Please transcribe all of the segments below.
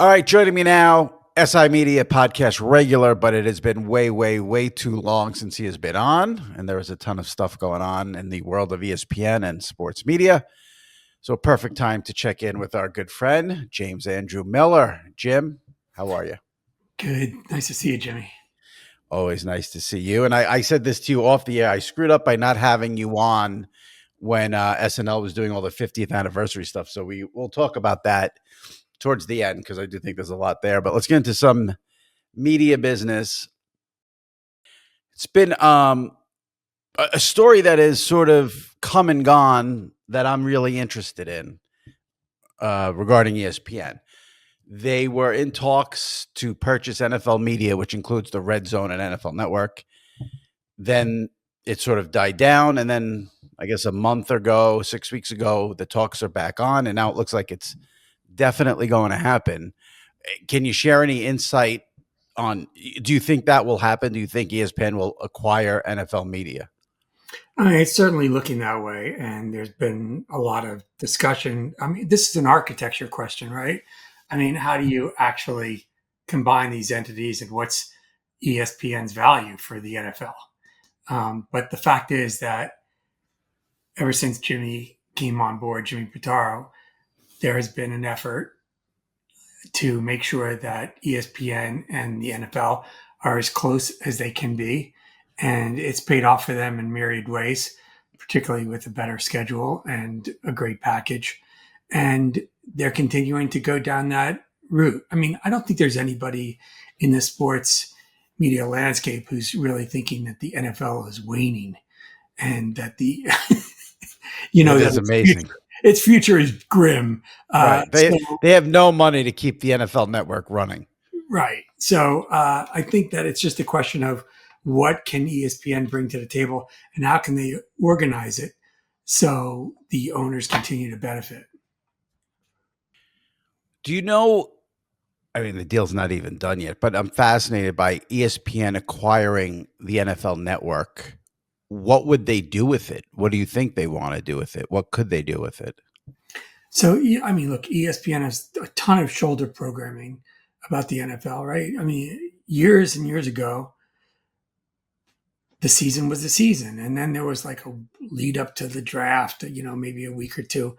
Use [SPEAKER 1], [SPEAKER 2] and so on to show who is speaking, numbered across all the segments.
[SPEAKER 1] All right, joining me now, SI Media podcast regular, but it has been way, way, way too long since he has been on. And there is a ton of stuff going on in the world of ESPN and sports media. So, perfect time to check in with our good friend, James Andrew Miller. Jim, how are you?
[SPEAKER 2] Good. Nice to see you, Jimmy.
[SPEAKER 1] Always nice to see you. And I said this to you off the air. I screwed up by not having you on when SNL was doing all the 50th anniversary stuff. So, we'll talk about that towards the end because I do think there's a lot there. But let's get into some media business. It's been a story that is sort of come and gone that I'm really interested in regarding ESPN. They were in talks to purchase NFL Media, which includes the Red Zone and NFL Network. Then it sort of died down. And then I guess a month ago, 6 weeks ago, the talks are back on. And now it looks like it's definitely going to happen. Can you share any insight on, do you think that will happen? Do you think ESPN will acquire NFL Media?
[SPEAKER 2] I mean, it's certainly looking that way, and there's been a lot of discussion. I mean, this is an architecture question, right? I mean, how do you actually combine these entities, and what's ESPN's value for the NFL? But the fact is that ever since Jimmy came on board, Jimmy Pitaro, there has been an effort to make sure that ESPN and the NFL are as close as they can be. And it's paid off for them in myriad ways, particularly with a better schedule and a great package. And they're continuing to go down that route. I mean, I don't think there's anybody in the sports media landscape who's really thinking that the NFL is waning and that the,
[SPEAKER 1] It is amazing.
[SPEAKER 2] Its future is grim.
[SPEAKER 1] Right. They have no money to keep the NFL Network running.
[SPEAKER 2] Right. So I think that it's just a question of what can ESPN bring to the table and how can they organize it so the owners continue to benefit.
[SPEAKER 1] Do you know, I mean, the deal's not even done yet, but I'm fascinated by ESPN acquiring the NFL Network. What would they do with it? What do you think they want to do with it? What could they do with it?
[SPEAKER 2] So, I mean, look, ESPN has a ton of shoulder programming about the NFL, right? I mean, years and years ago, the season was the season. And then there was like a lead up to the draft, maybe a week or two.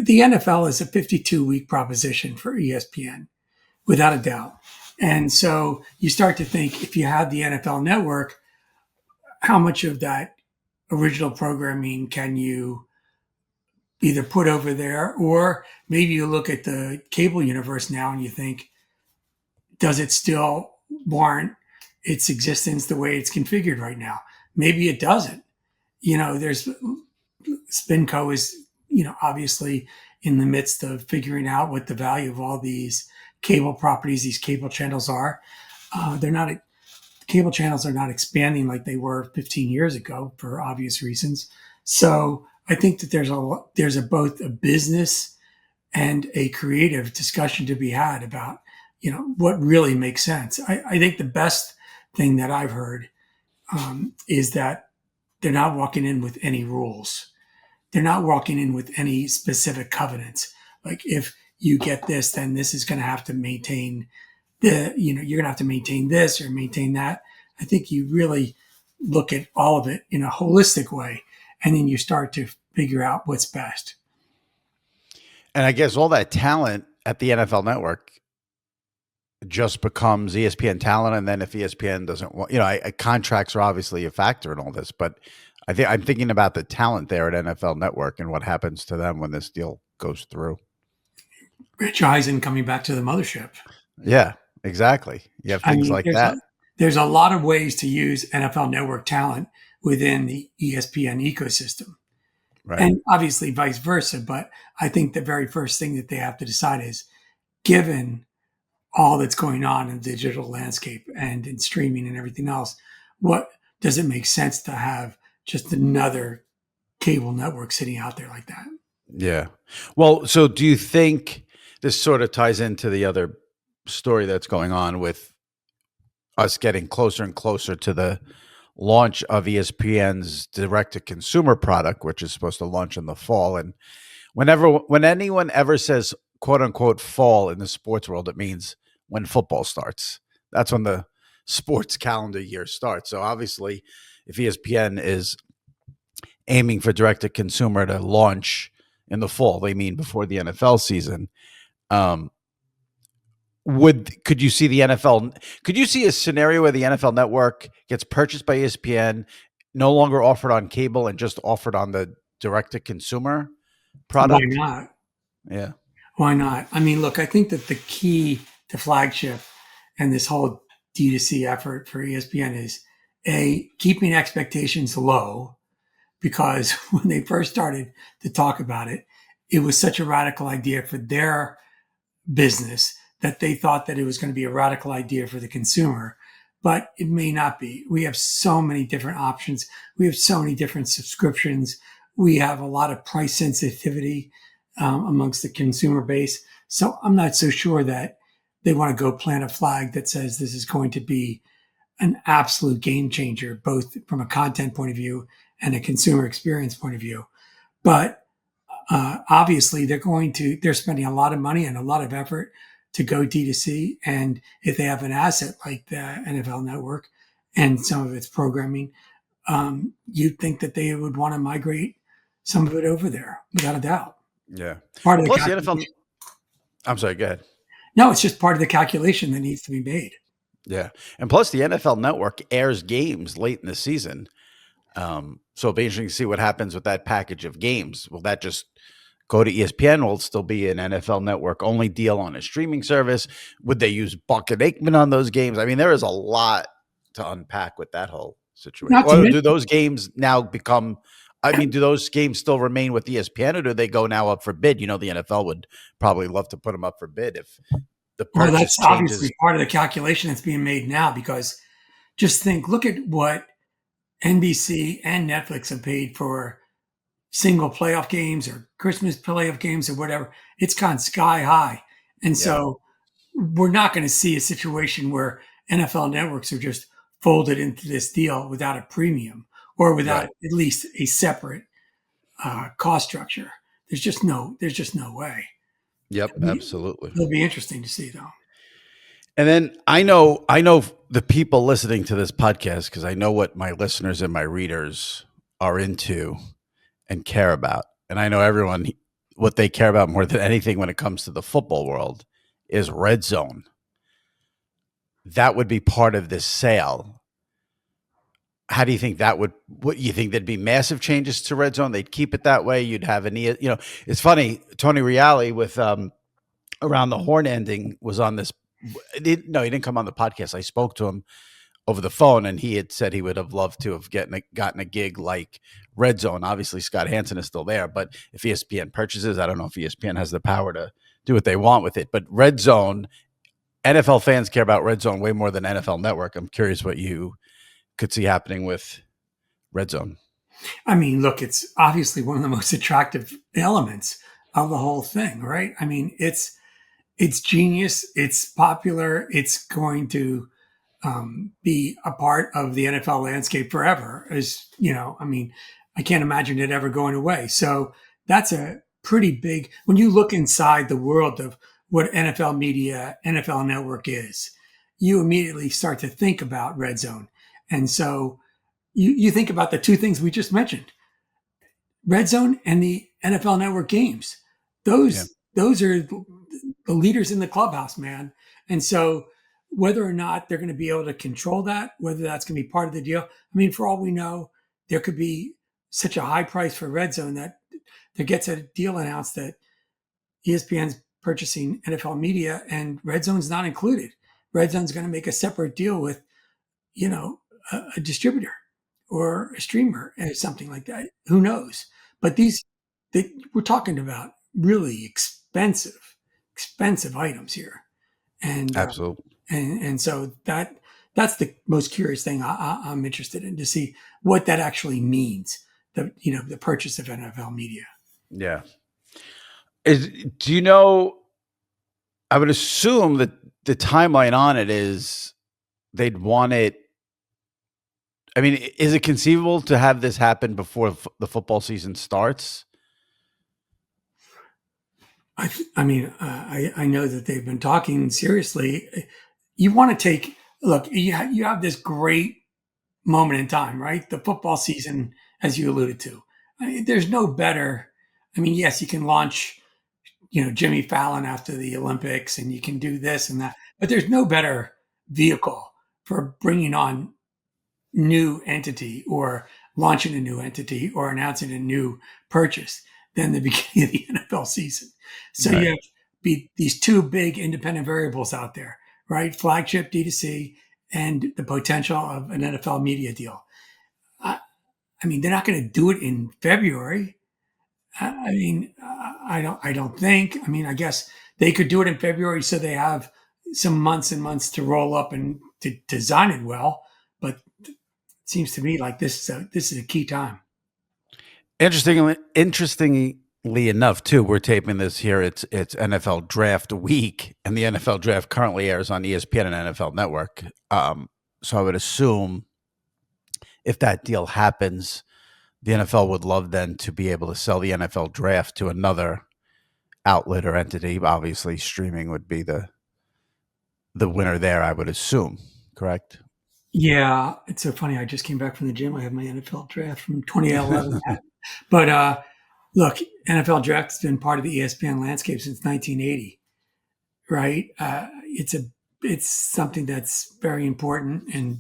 [SPEAKER 2] The NFL is a 52-week proposition for ESPN, without a doubt. And so you start to think, if you have the NFL Network, how much of that original programming can you either put over there, or maybe you look at the cable universe now and you think, does it still warrant its existence the way it's configured right now? Maybe it doesn't. There's Spinco is, obviously in the midst of figuring out what the value of all these cable properties, these cable channels are. Cable channels are not expanding like they were 15 years ago for obvious reasons. So I think that there's both a business and a creative discussion to be had about, what really makes sense. I think the best thing that I've heard is that they're not walking in with any rules. They're not walking in with any specific covenants. Like, if you get this, then this is going to have to maintain you're going to have to maintain this or maintain that. I think you really look at all of it in a holistic way, and then you start to figure out what's best.
[SPEAKER 1] And I guess all that talent at the NFL Network just becomes ESPN talent. And then if ESPN doesn't want, contracts are obviously a factor in all this, but I'm thinking about the talent there at NFL Network and what happens to them when this deal goes through.
[SPEAKER 2] Rich Eisen coming back to the mothership.
[SPEAKER 1] Yeah, exactly. You have things like that.
[SPEAKER 2] There's a lot of ways to use NFL Network talent within the ESPN ecosystem. Right. And obviously vice versa. But I think the very first thing that they have to decide is, given all that's going on in the digital landscape and in streaming and everything else, what does it make sense to have just another cable network sitting out there like that?
[SPEAKER 1] Yeah. Well, so do you think this sort of ties into the other story that's going on with us getting closer and closer to the launch of ESPN's direct-to-consumer product, which is supposed to launch in the fall? And when anyone ever says quote unquote fall in the sports world, it means when football starts. That's when the sports calendar year starts. So obviously, if ESPN is aiming for direct to consumer to launch in the fall, they mean before the NFL season. Um, could you see the NFL? Could you see a scenario where the NFL Network gets purchased by ESPN, no longer offered on cable, and just offered on the direct to consumer
[SPEAKER 2] Why
[SPEAKER 1] product?
[SPEAKER 2] not?
[SPEAKER 1] Yeah,
[SPEAKER 2] Why not? I mean, look, I think that the key to flagship and this whole D2C effort for ESPN is keeping expectations low, because when they first started to talk about it, it was such a radical idea for their business that they thought that it was going to be a radical idea for the consumer, but it may not be. We have so many different options. We have so many different subscriptions. We have a lot of price sensitivity amongst the consumer base. So I'm not so sure that they want to go plant a flag that says this is going to be an absolute game changer, both from a content point of view and a consumer experience point of view. But obviously, they're spending a lot of money and a lot of effort to go D2C. And if they have an asset like the NFL Network and some of its programming, you'd think that they would want to migrate some of it over there, without a doubt.
[SPEAKER 1] yeah.
[SPEAKER 2] Part
[SPEAKER 1] And
[SPEAKER 2] of the
[SPEAKER 1] plus, the NFL.
[SPEAKER 2] calculation.
[SPEAKER 1] I'm sorry. Go ahead.
[SPEAKER 2] No, it's just part of the calculation that needs to be made.
[SPEAKER 1] Yeah, and plus, the NFL Network airs games late in the season. So it'll be interesting to see what happens with that package of games. Will that just go to ESPN? Will it still be an NFL Network only deal on a streaming service? Would they use Buck and Aikman on those games? I mean, there is a lot to unpack with that whole situation.
[SPEAKER 2] Not to
[SPEAKER 1] Or do
[SPEAKER 2] mention,
[SPEAKER 1] those games now become? I mean, do those games still remain with ESPN, or do they go now up for bid? You know, the NFL would probably love to put them up for bid if the
[SPEAKER 2] well,
[SPEAKER 1] purchase
[SPEAKER 2] that's
[SPEAKER 1] changes.
[SPEAKER 2] obviously part of the calculation that's being made now, because just look at what NBC and Netflix have paid for single playoff games or Christmas playoff games or whatever. It's gone sky high. And
[SPEAKER 1] Yeah,
[SPEAKER 2] so we're not going to see a situation where NFL networks are just folded into this deal without a premium or without
[SPEAKER 1] right.
[SPEAKER 2] at least a separate cost structure. There's just no way.
[SPEAKER 1] Yep, absolutely.
[SPEAKER 2] It'll be interesting to see, though.
[SPEAKER 1] And then I know the people listening to this podcast because I know what my listeners and my readers are into and care about. And I know everyone what they care about more than anything when it comes to the football world is red zone. That would be part of this sale. How do you think that would what you think there'd be massive changes to red zone? They'd keep it that way. You'd have it's funny, Tony Reale with around the horn ending was on this. No, he didn't come on the podcast. I spoke to him over the phone, and he had said he would have loved to have gotten a gig like Red Zone. Obviously, Scott Hansen is still there, but if ESPN purchases, I don't know if ESPN has the power to do what they want with it. But Red Zone, NFL fans care about Red Zone way more than NFL Network. I'm curious what you could see happening with Red Zone.
[SPEAKER 2] I mean, look, it's obviously one of the most attractive elements of the whole thing, right? I mean, it's genius. It's popular. It's going to be a part of the NFL landscape forever. I mean, I can't imagine it ever going away. So that's a pretty big, when you look inside the world of what NFL media, NFL network is, you immediately start to think about Red Zone. And so you think about the two things we just mentioned, Red Zone and the NFL network games.
[SPEAKER 1] Yeah,
[SPEAKER 2] Those are the leaders in the clubhouse, man. And so whether or not they're going to be able to control that, whether that's going to be part of the deal, I mean, for all we know, there could be such a high price for Red Zone that there gets a deal announced that ESPN's purchasing NFL media and Red Zone's not included. Red Zone's going to make a separate deal with, you know, a distributor or a streamer or something like that. Who knows? But we're talking about really expensive items here, and
[SPEAKER 1] absolutely.
[SPEAKER 2] so that's the most curious thing I'm interested in, to see what that actually means. The purchase of NFL media.
[SPEAKER 1] Yeah. Do you know? I would assume that the timeline on it is they'd want it. I mean, is it conceivable to have this happen before the football season starts?
[SPEAKER 2] I know that they've been talking seriously. You want to take look. You have this great moment in time, right? The football season, as you alluded to. There's no better. I mean, yes, you can launch, Jimmy Fallon after the Olympics, and you can do this and that, but there's no better vehicle for bringing on new entity or launching a new entity or announcing a new purchase than the beginning of the NFL season. So you
[SPEAKER 1] Right.
[SPEAKER 2] have these two big independent variables out there, right? Flagship D2C and the potential of an NFL media deal. I, I mean, they're not going to do it in February. I don't think. I mean, I guess they could do it in February so they have some months and months to roll up and to design it well. But it seems to me like this is a key time.
[SPEAKER 1] Interestingly enough, too, we're taping this here. It's NFL Draft Week, and the NFL Draft currently airs on ESPN and NFL Network. So I would assume if that deal happens, the NFL would love then to be able to sell the NFL Draft to another outlet or entity. Obviously, streaming would be the winner there. I would assume. Correct.
[SPEAKER 2] Yeah, it's so funny. I just came back from the gym. I have my NFL draft from 2011. But look, NFL draft has been part of the ESPN landscape since 1980, right? It's something that's very important and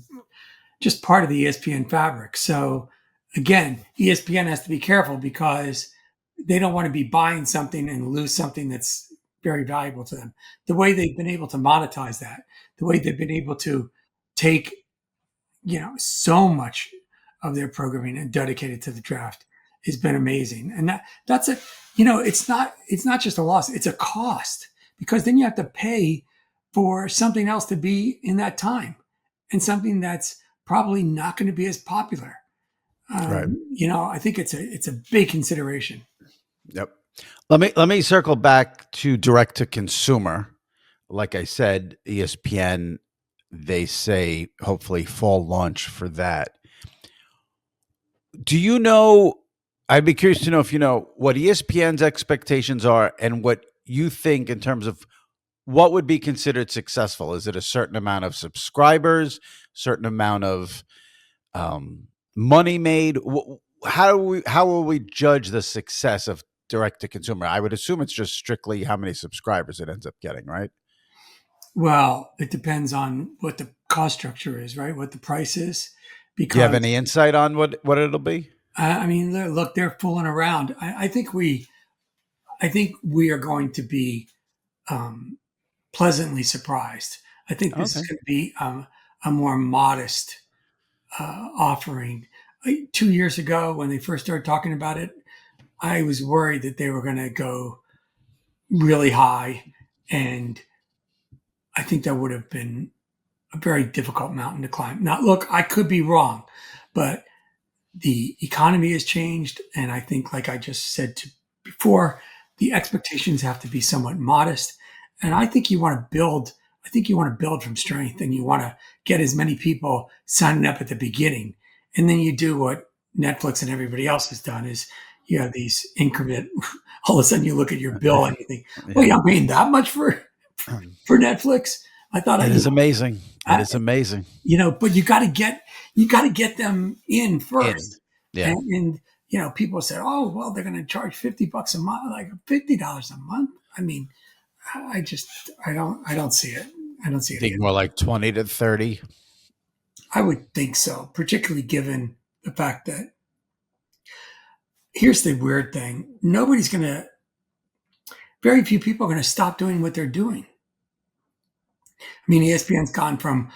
[SPEAKER 2] just part of the ESPN fabric. So again, ESPN has to be careful because they don't want to be buying something and lose something that's very valuable to them. The way they've been able to monetize that, the way they've been able to take, so much of their programming and dedicated to the draft has been amazing. And that's a, it's not just a loss, it's a cost because then you have to pay for something else to be in that time and something that's probably not going to be as popular.
[SPEAKER 1] Right.
[SPEAKER 2] I think it's a big consideration.
[SPEAKER 1] Yep. Let me circle back to direct to consumer. Like I said, ESPN, they say hopefully fall launch for that. Do you know? I'd be curious to know if you know what ESPN's expectations are and what you think in terms of what would be considered successful. Is it a certain amount of subscribers, certain amount of money made? How will we judge the success of direct to consumer? I would assume it's just strictly how many subscribers it ends up getting, right?
[SPEAKER 2] Well, it depends on what the cost structure is, right? What the price is,
[SPEAKER 1] Do you have
[SPEAKER 2] because
[SPEAKER 1] any insight on what it'll be?
[SPEAKER 2] I mean, look, they're fooling around. I think we are going to be um, pleasantly surprised. I think this is
[SPEAKER 1] Okay.
[SPEAKER 2] going to be a more modest offering. 2 years ago, when they first started talking about it, I was worried that they were going to go really high, and I think that would have been a very difficult mountain to climb. Now, look, I could be wrong, but the economy has changed, and I think, like I just said before, the expectations have to be somewhat modest. And I think you want to build. I think you want to build from strength, and you want to get as many people signing up at the beginning, and then you do what Netflix and everybody else has done: is you have these increment. All of a sudden, you look at your bill and you think, "Wait,
[SPEAKER 1] Yeah.
[SPEAKER 2] I'm paying that much for Netflix? I thought
[SPEAKER 1] It is amazing. It
[SPEAKER 2] I,
[SPEAKER 1] is amazing.
[SPEAKER 2] but you got to get them in
[SPEAKER 1] In.
[SPEAKER 2] first.
[SPEAKER 1] Yeah.
[SPEAKER 2] And people said, oh, well, they're going to charge $50 a month, like $50 a month. I mean, I don't see it. I don't see
[SPEAKER 1] You
[SPEAKER 2] it
[SPEAKER 1] think
[SPEAKER 2] either.
[SPEAKER 1] more like 20 to 30?
[SPEAKER 2] I would think so, particularly given the fact that here's the weird thing. Very few people are going to stop doing what they're doing. I mean, ESPN's gone from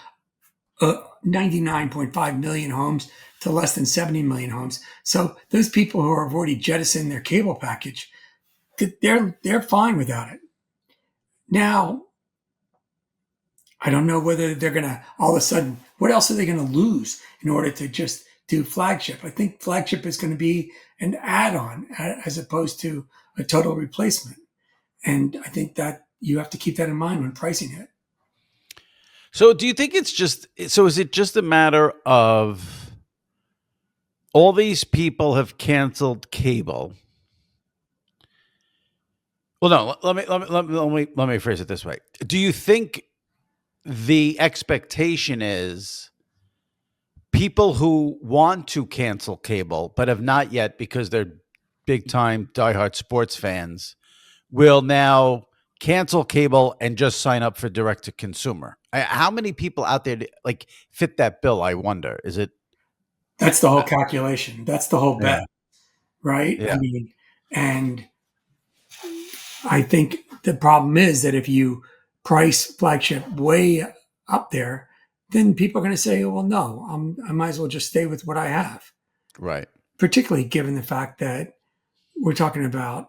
[SPEAKER 2] 99.5 million homes to less than 70 million homes. So those people who have already jettisoned their cable package, they're fine without it. Now, I don't know whether they're going to all of a sudden, what else are they going to lose in order to just do flagship? I think flagship is going to be an add on as opposed to a total replacement. And I think that you have to keep that in mind when pricing it.
[SPEAKER 1] So do you think is it just a matter of all these people have canceled cable Well, no, let me phrase it this way. Do you think the expectation is people who want to cancel cable but have not yet because they're big time diehard sports fans will now cancel cable and just sign up for direct to consumer? How many people out there like fit that bill? I wonder. Is it?
[SPEAKER 2] That's the whole
[SPEAKER 1] Uh,
[SPEAKER 2] calculation. That's the whole bet,
[SPEAKER 1] yeah,
[SPEAKER 2] right? I
[SPEAKER 1] yeah,
[SPEAKER 2] mean, and I think the problem is that if you price flagship way up there, then people are going to say, well, no, I might as well just stay with what I have,
[SPEAKER 1] right.
[SPEAKER 2] particularly given the fact that we're talking about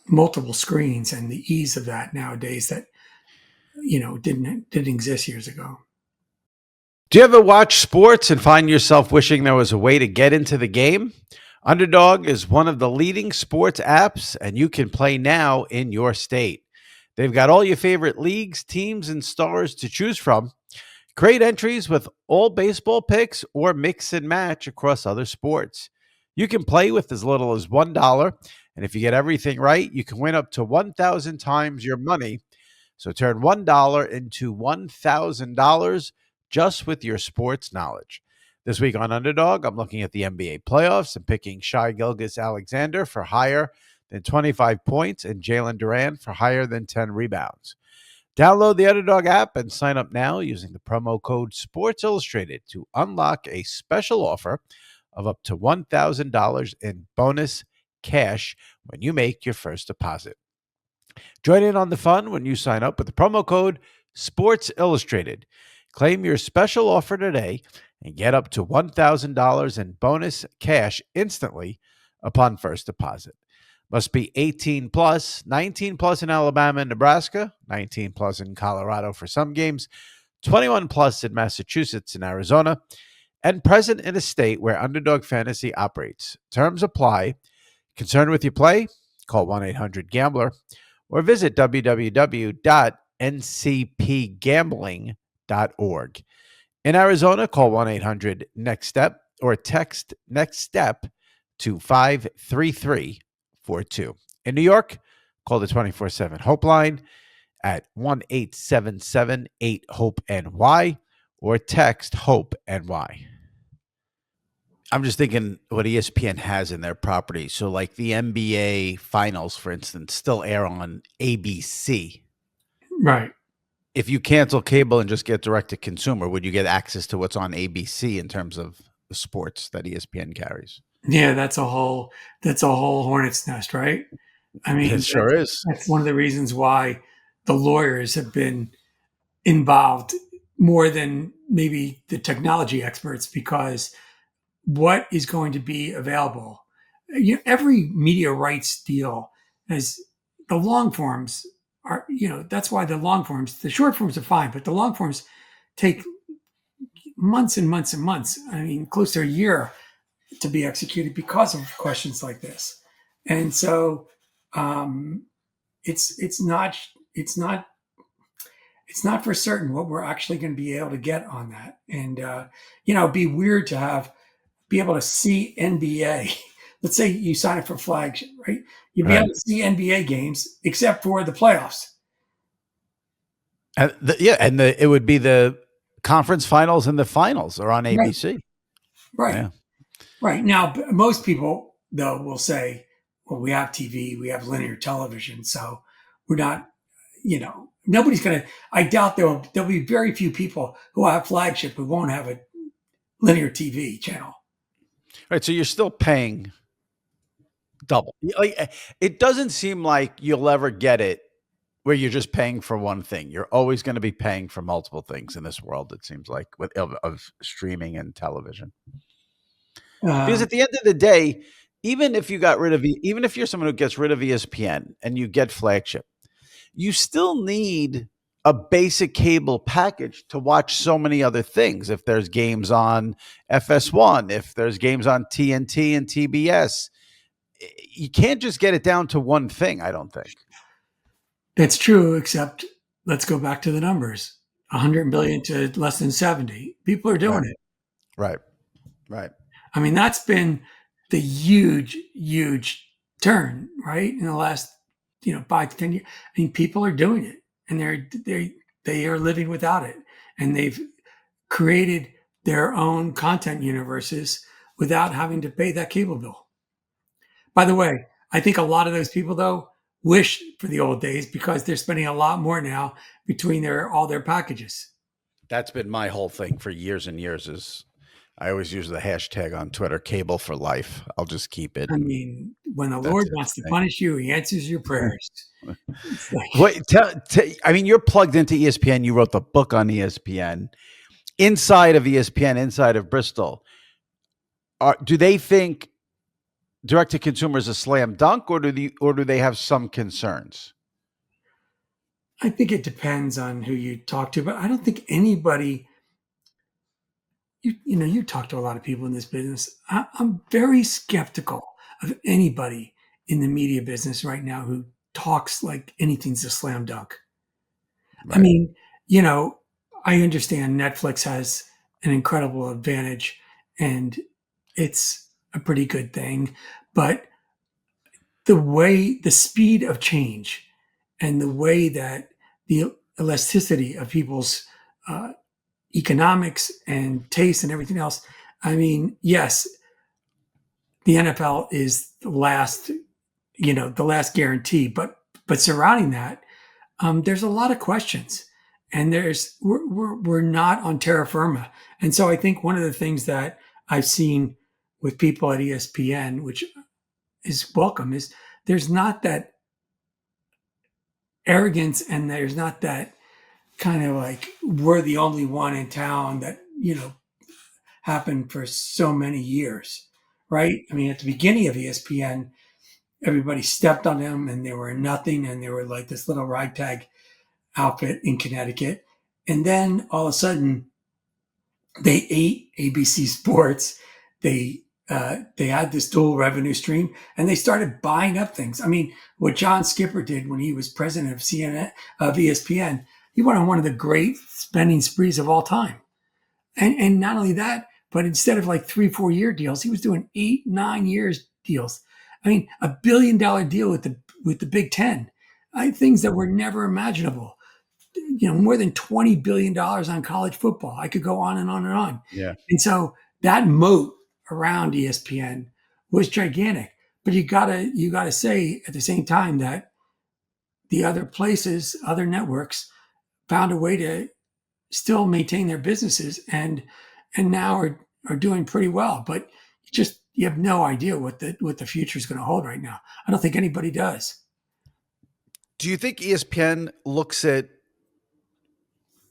[SPEAKER 2] multiple screens and the ease of that nowadays that, didn't exist years ago.
[SPEAKER 1] Do you ever watch sports and find yourself wishing there was a way to get into the game? Underdog is one of the leading sports apps, and you can play now in your state. They've got all your favorite leagues, teams, and stars to choose from. Create entries with all baseball picks or mix and match across other sports. You can play with as little as $1, and if you get everything right, you can win up to 1,000 times your money. So turn $1 into $1,000 just with your sports knowledge. This week on Underdog, I'm looking at the NBA playoffs and picking Shai Gilgeous-Alexander for higher than 25 points and Jalen Duran for higher than 10 rebounds. Download the Underdog app and sign up now using the promo code Sports Illustrated to unlock a special offer of up to $1,000 in bonus cash when you make your first deposit. Join in on the fun when you sign up with the promo code Sports Illustrated. Claim your special offer today and get up to $1,000 in bonus cash instantly upon first deposit. Must be 18 plus, 19 plus in Alabama and Nebraska, 19 plus in Colorado for some games, 21 plus in Massachusetts and Arizona, and present in a state where Underdog Fantasy operates. Terms apply. Concerned with your play? Call 1-800-GAMBLER or visit www.ncpgambling.org. In Arizona, call 1-800-NEXT-STEP or text NEXT STEP to 53342. In New York, call the 24/7 Hope line at 1-877-8-HOPE-NY or text HOPE-NY. I'm just thinking what ESPN has in their property. So, like the NBA finals, for instance, still air on ABC.
[SPEAKER 2] Right.
[SPEAKER 1] If you cancel cable and just get direct to consumer, would you get access to what's on ABC in terms of the sports that ESPN carries?
[SPEAKER 2] Yeah, that's a whole hornet's nest, right? I
[SPEAKER 1] It
[SPEAKER 2] mean,
[SPEAKER 1] sure is.
[SPEAKER 2] that's one of the reasons why the lawyers have been involved more than maybe the technology experts, because what is going to be available? Every media rights deal has the long forms are, that's why the short forms are fine, but the long forms take months and months and months. I mean, close to a year to be executed because of questions like this. And so um, it's not it's not for certain what we're actually going to be able to get on that. And it'd be weird to be able to see NBA. Let's say you sign up for flagship, right? You'd be able
[SPEAKER 1] Right.
[SPEAKER 2] to see NBA games except for the playoffs.
[SPEAKER 1] It would be the conference finals and the finals are on
[SPEAKER 2] Right.
[SPEAKER 1] ABC.
[SPEAKER 2] Right.
[SPEAKER 1] Yeah.
[SPEAKER 2] Right. Now, most people, though, will say, well, we have TV, we have linear television, so we're not, nobody's going to, I doubt there'll be very few people who have flagship who won't have a linear TV channel.
[SPEAKER 1] Right. So you're still paying double. It doesn't seem like you'll ever get it where you're just paying for one thing. You're always going to be paying for multiple things in this world. It seems like of streaming and television. Because
[SPEAKER 2] Um,
[SPEAKER 1] at the end of the day, even if you're someone who gets rid of ESPN and you get flagship, you still need a basic cable package to watch so many other things. If there's games on FS1, if there's games on TNT and TBS, you can't just get it down to one thing, I don't think.
[SPEAKER 2] that's true, except let's go back to the numbers 100 billion to less than 70. People are
[SPEAKER 1] Right.
[SPEAKER 2] doing it.
[SPEAKER 1] Right. Right.
[SPEAKER 2] I mean, that's been the huge, huge turn, right? In the last 5 to 10 years. I mean, people are doing it, and they are living without it, and they've created their own content universes without having to pay that cable bill. By the way, I think a lot of those people though wish for the old days because they're spending a lot more now between all their packages.
[SPEAKER 1] That's been my whole thing for years and years. Is I always use the hashtag on Twitter, cable for life. I'll just keep it.
[SPEAKER 2] I
[SPEAKER 1] And
[SPEAKER 2] mean, when the
[SPEAKER 1] that's
[SPEAKER 2] Lord
[SPEAKER 1] it
[SPEAKER 2] wants to
[SPEAKER 1] for me.
[SPEAKER 2] punish you, he answers your prayers. It's like,
[SPEAKER 1] Wait, I mean, you're plugged into ESPN. You wrote the book on ESPN. Inside of ESPN, inside of Bristol, do they think direct to consumer is a slam dunk, or do they have some concerns?
[SPEAKER 2] I think it depends on who you talk to, but I don't think anybody, you talk to a lot of people in this business. I'm very skeptical of anybody in the media business right now who talks like anything's a slam dunk. I
[SPEAKER 1] Right.
[SPEAKER 2] mean, you know, I understand Netflix has an incredible advantage and it's a pretty good thing, but the speed of change and the way that the elasticity of people's uh, economics and taste and everything else. I mean, yes, the NFL is the last guarantee, but surrounding that, there's a lot of questions, and we're not on terra firma. And so I think one of the things that I've seen with people at ESPN, which is welcome, is there's not that arrogance and there's not that kind of like we're the only one in town that happened for so many years, right? I mean, at the beginning of ESPN, everybody stepped on them and they were nothing, and they were like this little ragtag outfit in Connecticut. And then all of a sudden, they ate ABC Sports. They had this dual revenue stream, and they started buying up things. I mean, what John Skipper did when he was president of CNN of ESPN, he went on one of the great spending sprees of all time. And not only that, but instead of like 3-4 year deals, he was doing 8-9 years deals. I mean, $1 billion deal with the Big Ten, things that were never imaginable. More than $20 billion on college football. I could go on and on and on.
[SPEAKER 1] Yeah.
[SPEAKER 2] And so that moat around ESPN was gigantic. But you gotta say at the same time that the other places, other networks, found a way to still maintain their businesses and now are doing pretty well. But you have no idea what the future is going to hold right now. I don't think anybody does.
[SPEAKER 1] Do you think ESPN looks at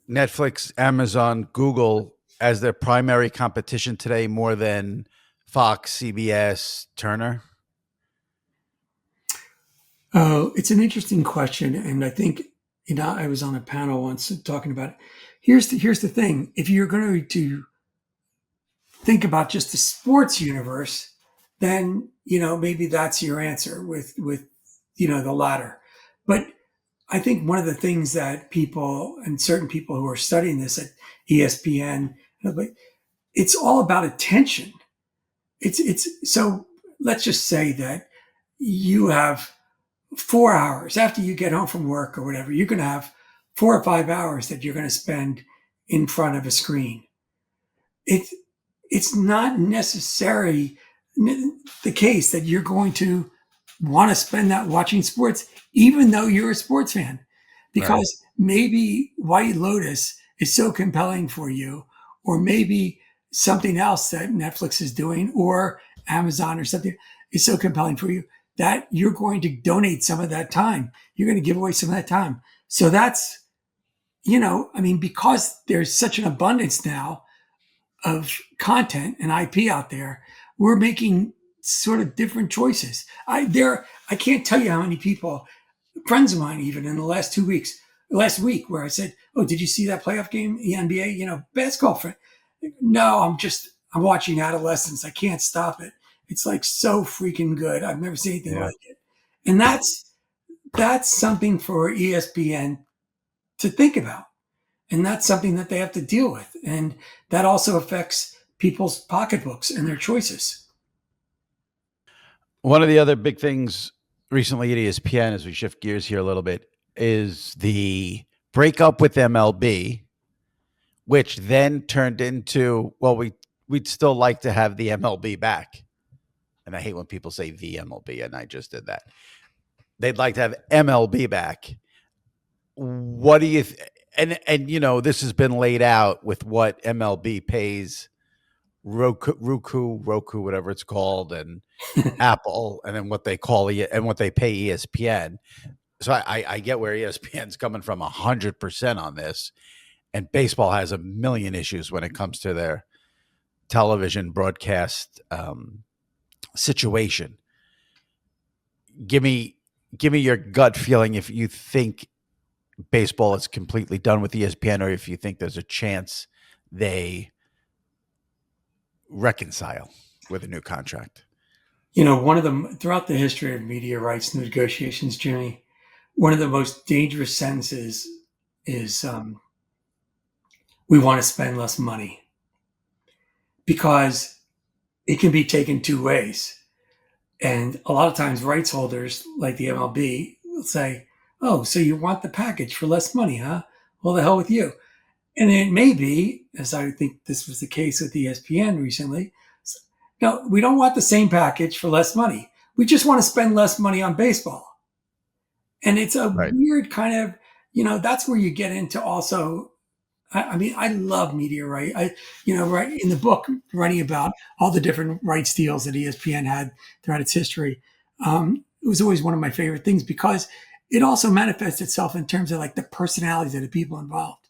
[SPEAKER 1] Netflix, Amazon, Google as their primary competition today more than Fox, CBS, Turner?
[SPEAKER 2] Oh, it's an interesting question, and I think I was on a panel once talking about it. Here's the thing: if you're going to think about just the sports universe, then maybe that's your answer with the latter. But I think one of the things that people and certain people who are studying this at ESPN, it's all about attention. It's so let's just say that you have 4 hours after you get home from work or whatever, you're going to have 4 or 5 hours that you're going to spend in front of a screen. It's it's not necessarily the case that you're going to want to spend that watching sports, even though you're a sports fan,
[SPEAKER 1] Right.
[SPEAKER 2] because maybe White Lotus is so compelling for you, or maybe something else that Netflix is doing, or Amazon or something is so compelling for you that you're going to donate some of that time. You're going to give away some of that time. So that's, I mean, because there's such an abundance now of content and IP out there, we're making sort of different choices. I can't tell you how many people, friends of mine, even in the last week, where I said, "Oh, did you see that playoff game, the NBA? Basketball friend." No, I'm watching Adolescence. I can't stop it. It's like so freaking good. I've never seen anything
[SPEAKER 1] Yeah.
[SPEAKER 2] like it, and that's something for ESPN to think about. And that's something that they have to deal with. And that also affects people's pocketbooks and their choices.
[SPEAKER 1] One of the other big things recently at ESPN, as we shift gears here a little bit, is the breakup with MLB, which then turned into, well, we'd still like to have the MLB back. And I hate when people say the MLB, and I just did that. They'd like to have MLB back. What do you and this has been laid out with what MLB pays Roku, whatever it's called, and Apple, and then what they call and what they pay ESPN. So I get where ESPN's coming from 100% on this, and baseball has a million issues when it comes to their television broadcast situation. Give me your gut feeling if you think baseball is completely done with ESPN, or if you think there's a chance they reconcile with a new contract.
[SPEAKER 2] One of the throughout the history of media rights negotiations, Jimmy, one of the most dangerous sentences is we want to spend less money, because it can be taken two ways. And a lot of times rights holders like the MLB will say, oh, so you want the package for less money, huh? Well, the hell with you. And it may be, as I think this was the case with ESPN recently, no, we don't want the same package for less money. We just want to spend less money on baseball. And it's a
[SPEAKER 1] Right.
[SPEAKER 2] weird kind of, that's where you get into also. I mean, I love media, right? Right in the book, writing about all the different rights deals that ESPN had throughout its history. It was always one of my favorite things, because it also manifests itself in terms of like the personalities of the people involved.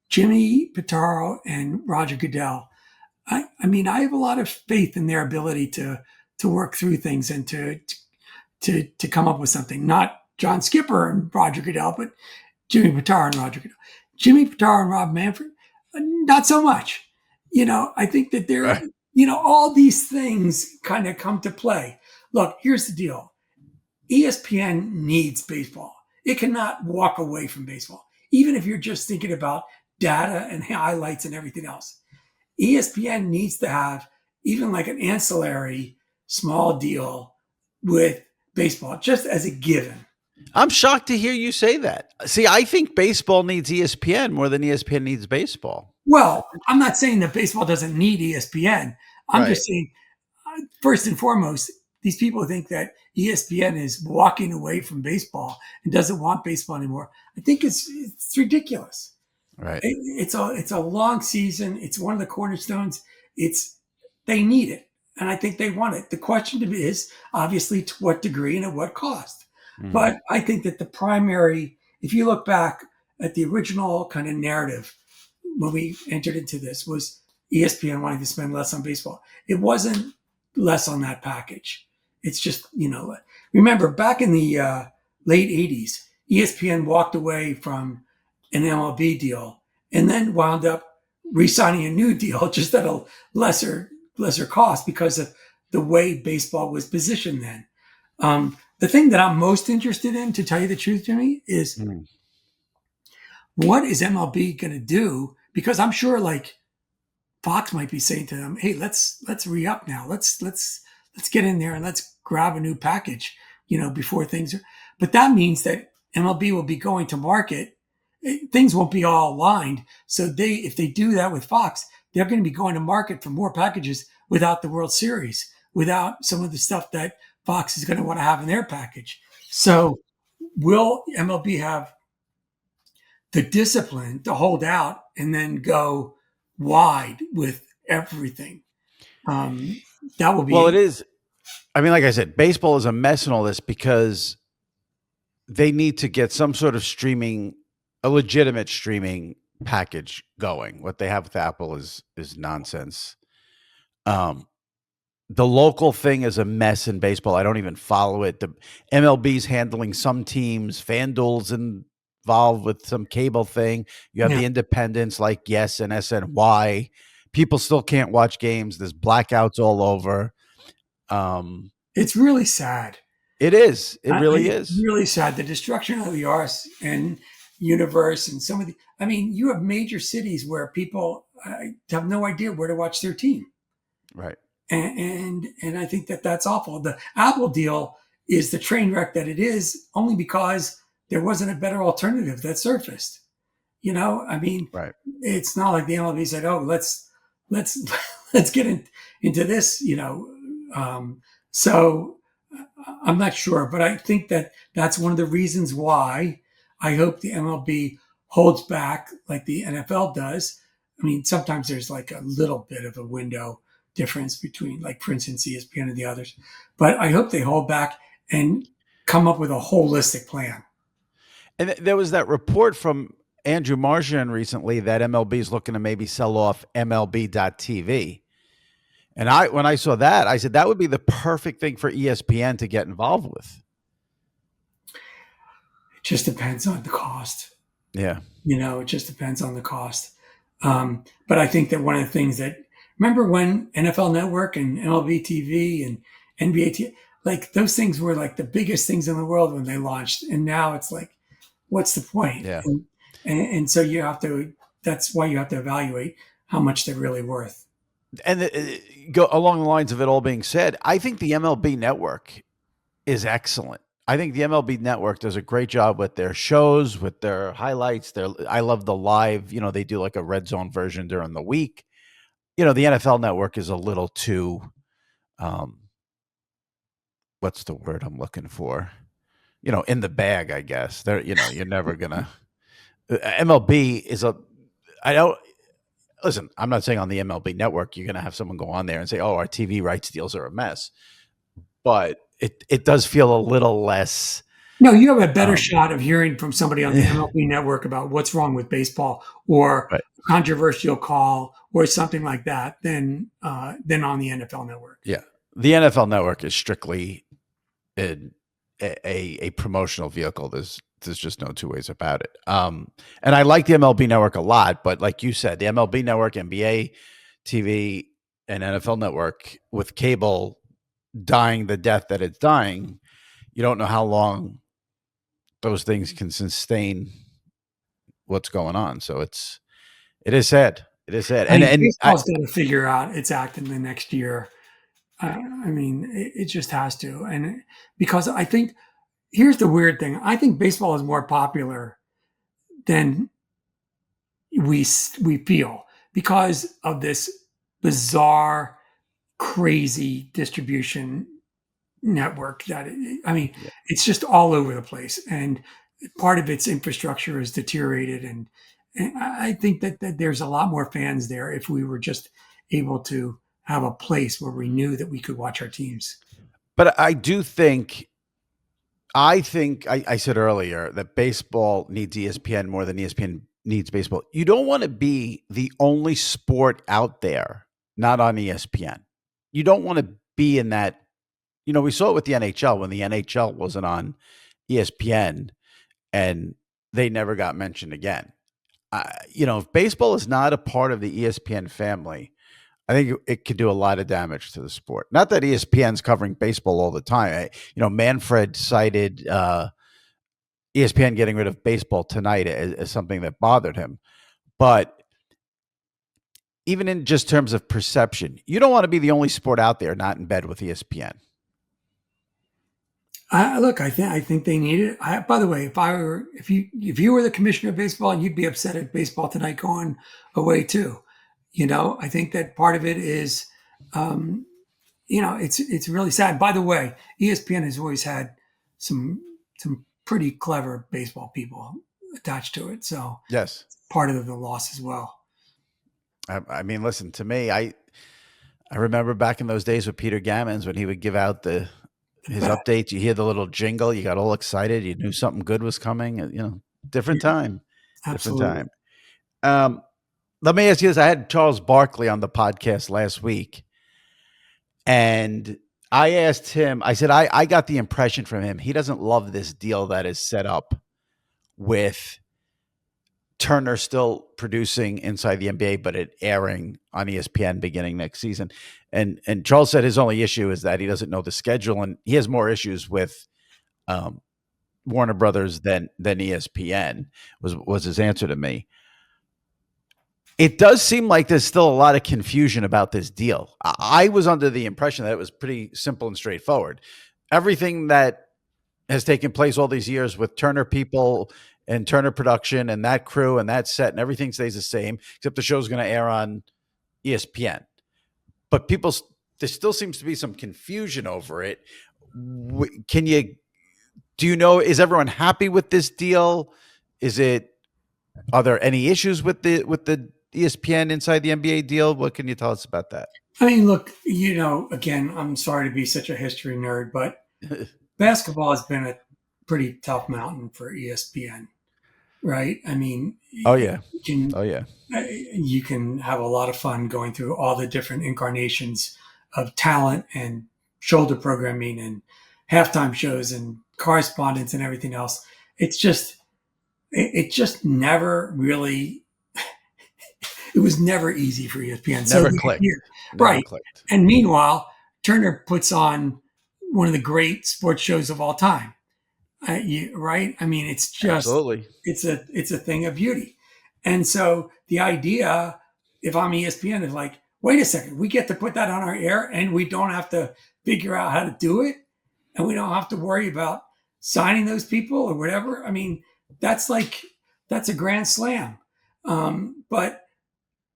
[SPEAKER 2] Jimmy Pitaro and Roger Goodell. I mean, I have a lot of faith in their ability to work through things and to come up with something. Not John Skipper and Roger Goodell, but Jimmy Pitaro and Roger Goodell. Jimmy Pitaro and Rob Manfred, not so much. I think that they're,
[SPEAKER 1] Right.
[SPEAKER 2] All these things kind of come to play. Look, here's the deal. ESPN needs baseball. It cannot walk away from baseball, even if you're just thinking about data and highlights and everything else. ESPN needs to have even like an ancillary small deal with baseball, just as a given.
[SPEAKER 1] I'm shocked to hear you say that. See, I think baseball needs ESPN more than ESPN needs baseball.
[SPEAKER 2] Well, I'm not saying that baseball doesn't need ESPN. I'm
[SPEAKER 1] Right.
[SPEAKER 2] just saying, first and foremost, these people think that ESPN is walking away from baseball and doesn't want baseball anymore. I think it's ridiculous.
[SPEAKER 1] Right.
[SPEAKER 2] It's a long season. It's one of the cornerstones. They need it, and I think they want it. The question to me is obviously to what degree and at what cost.
[SPEAKER 1] Mhm.
[SPEAKER 2] But I think that the primary, if you look back at the original kind of narrative when we entered into this, was ESPN wanting to spend less on baseball. It wasn't less on that package. It's just, remember back in the late 80s, ESPN walked away from an MLB deal and then wound up re-signing a new deal just at a lesser cost because of the way baseball was positioned then. The thing that I'm most interested in, to tell you the truth, Jimmy, is
[SPEAKER 1] Mhm.
[SPEAKER 2] what is MLB going to do? Because I'm sure like Fox might be saying to them, "Hey, let's re-up now. Let's get in there and let's grab a new package, before things are." But that means that MLB will be going to market. Things won't be all aligned. So if they do that with Fox, they're going to be going to market for more packages without the World Series, without some of the stuff that Fox is going to want to have in their package. So will MLB have the discipline to hold out and then go wide with everything? That will
[SPEAKER 1] Well, it
[SPEAKER 2] be,
[SPEAKER 1] is. I mean, like I said, baseball is a mess in all this because they need to get some sort of a legitimate streaming package going. What they have with Apple is nonsense. Um, the local thing is a mess in baseball. I don't even follow it. The MLB's handling some teams. FanDuel's involved with some cable thing. You have
[SPEAKER 2] yeah,
[SPEAKER 1] the independents like Yes and SNY. People still can't watch games. There's blackouts all over. Um,
[SPEAKER 2] it's really sad.
[SPEAKER 1] it is. It really
[SPEAKER 2] It's
[SPEAKER 1] is.
[SPEAKER 2] really sad. The destruction of the arts and universe and some of the, I mean, you have major cities where people have no idea where to watch their team.
[SPEAKER 1] Right.
[SPEAKER 2] And I think that that's awful. The Apple deal is the train wreck that it is only because there wasn't a better alternative that surfaced. I mean,
[SPEAKER 1] Right.
[SPEAKER 2] it's not like the MLB said, "Oh, let's let's get into this." So I'm not sure, but I think that that's one of the reasons why I hope the MLB holds back like the NFL does. I mean, sometimes there's like a little bit of a window difference between, like, for instance, ESPN and the others, but I hope they hold back and come up with a holistic plan.
[SPEAKER 1] And there was that report from Andrew Marchand recently that MLB is looking to maybe sell off MLB.TV. And when I saw that, I said that would be the perfect thing for ESPN to get involved with.
[SPEAKER 2] It just depends on the cost.
[SPEAKER 1] Yeah.
[SPEAKER 2] It just depends on the cost. But I think that one of the things that, remember when NFL Network and MLB TV and NBA TV, like those things were like the biggest things in the world when they launched. And now it's like, what's the point?
[SPEAKER 1] Yeah.
[SPEAKER 2] And so that's why you have to evaluate how much they're really worth.
[SPEAKER 1] And go along the lines of it all being said, I think the MLB Network is excellent. I think the MLB Network does a great job with their shows, with their highlights. I love the live, they do like a red zone version during the week. The NFL Network is a little too, what's the word I'm looking for? In the bag, I guess. You're never gonna. MLB is I don't. Listen, I'm not saying on the MLB Network you're going to have someone go on there and say, "Oh, our TV rights deals are a mess," but it does feel a little less.
[SPEAKER 2] No, you have a better shot of hearing from somebody on the MLB Network about what's wrong with baseball or
[SPEAKER 1] right.
[SPEAKER 2] a controversial call or something like that than on the NFL Network.
[SPEAKER 1] Yeah, the NFL Network is strictly a promotional vehicle. There's just no two ways about it. And I like the MLB Network a lot, but like you said, the MLB Network, NBA TV, and NFL Network, with cable dying the death that it's dying, you don't know how long those things can sustain what's going on. So it is sad. It is sad.
[SPEAKER 2] I mean, baseball's got to figure out its act in the next year. I mean, it just has to. And because I think, here's the weird thing. I think baseball is more popular than we feel because of this bizarre, crazy distribution network it's just all over the place, and part of its infrastructure is deteriorated, and I think that there's a lot more fans there if we were just able to have a place where we knew that we could watch our teams.
[SPEAKER 1] But I said earlier that baseball needs ESPN more than ESPN needs baseball. You don't want to be the only sport out there not on ESPN. You don't want to be in that. We saw it with the NHL when the NHL wasn't on ESPN and they never got mentioned again. If baseball is not a part of the ESPN family, I think it could do a lot of damage to the sport. Not that ESPN's covering baseball all the time. Manfred cited ESPN getting rid of baseball tonight as something that bothered him. But even in just terms of perception, you don't want to be the only sport out there not in bed with ESPN.
[SPEAKER 2] Look, I think they need it. By the way, if you were the commissioner of baseball, you'd be upset at Baseball Tonight going away too. I think that part of it is, it's really sad. By the way, ESPN has always had some pretty clever baseball people attached to it, so
[SPEAKER 1] yes,
[SPEAKER 2] part of the loss as well.
[SPEAKER 1] I mean, listen, to me, I remember back in those days with Peter Gammons when he would give out his updates. You hear the little jingle, you got all excited, you knew something good was coming. Different time.
[SPEAKER 2] Absolutely.
[SPEAKER 1] Different time. Let me ask you this. I had Charles Barkley on the podcast last week, and I asked him, I said, I got the impression from him, he doesn't love this deal that is set up with Turner still producing inside the NBA, but it airing on ESPN beginning next season. And Charles said his only issue is that he doesn't know the schedule, and he has more issues with Warner Brothers than ESPN was his answer to me. It does seem like there's still a lot of confusion about this deal. I was under the impression that it was pretty simple and straightforward. everything that has taken place all these years with Turner people and Turner production and that crew and that set and everything stays the same, except the show's going to air on ESPN. But there still seems to be some confusion over it. Do you know, is everyone happy with this deal? Are there any issues with the ESPN inside the NBA deal? What can you tell us about that?
[SPEAKER 2] I mean, look, again, I'm sorry to be such a history nerd, but basketball has been a pretty tough mountain for ESPN, right? I mean,
[SPEAKER 1] Oh yeah.
[SPEAKER 2] you can
[SPEAKER 1] Oh yeah.
[SPEAKER 2] you can have a lot of fun going through all the different incarnations of talent and shoulder programming and halftime shows and correspondence and everything else. It just never really, it was never easy for ESPN. So
[SPEAKER 1] Never
[SPEAKER 2] the idea,
[SPEAKER 1] clicked. Never
[SPEAKER 2] right.
[SPEAKER 1] clicked.
[SPEAKER 2] And meanwhile, Turner puts on one of the great sports shows of all time. Right? I mean,
[SPEAKER 1] Absolutely.
[SPEAKER 2] it's a thing of beauty. And so the idea, if I'm ESPN, is like, wait a second, we get to put that on our air and we don't have to figure out how to do it. And we don't have to worry about signing those people or whatever. I mean, that's that's a grand slam. But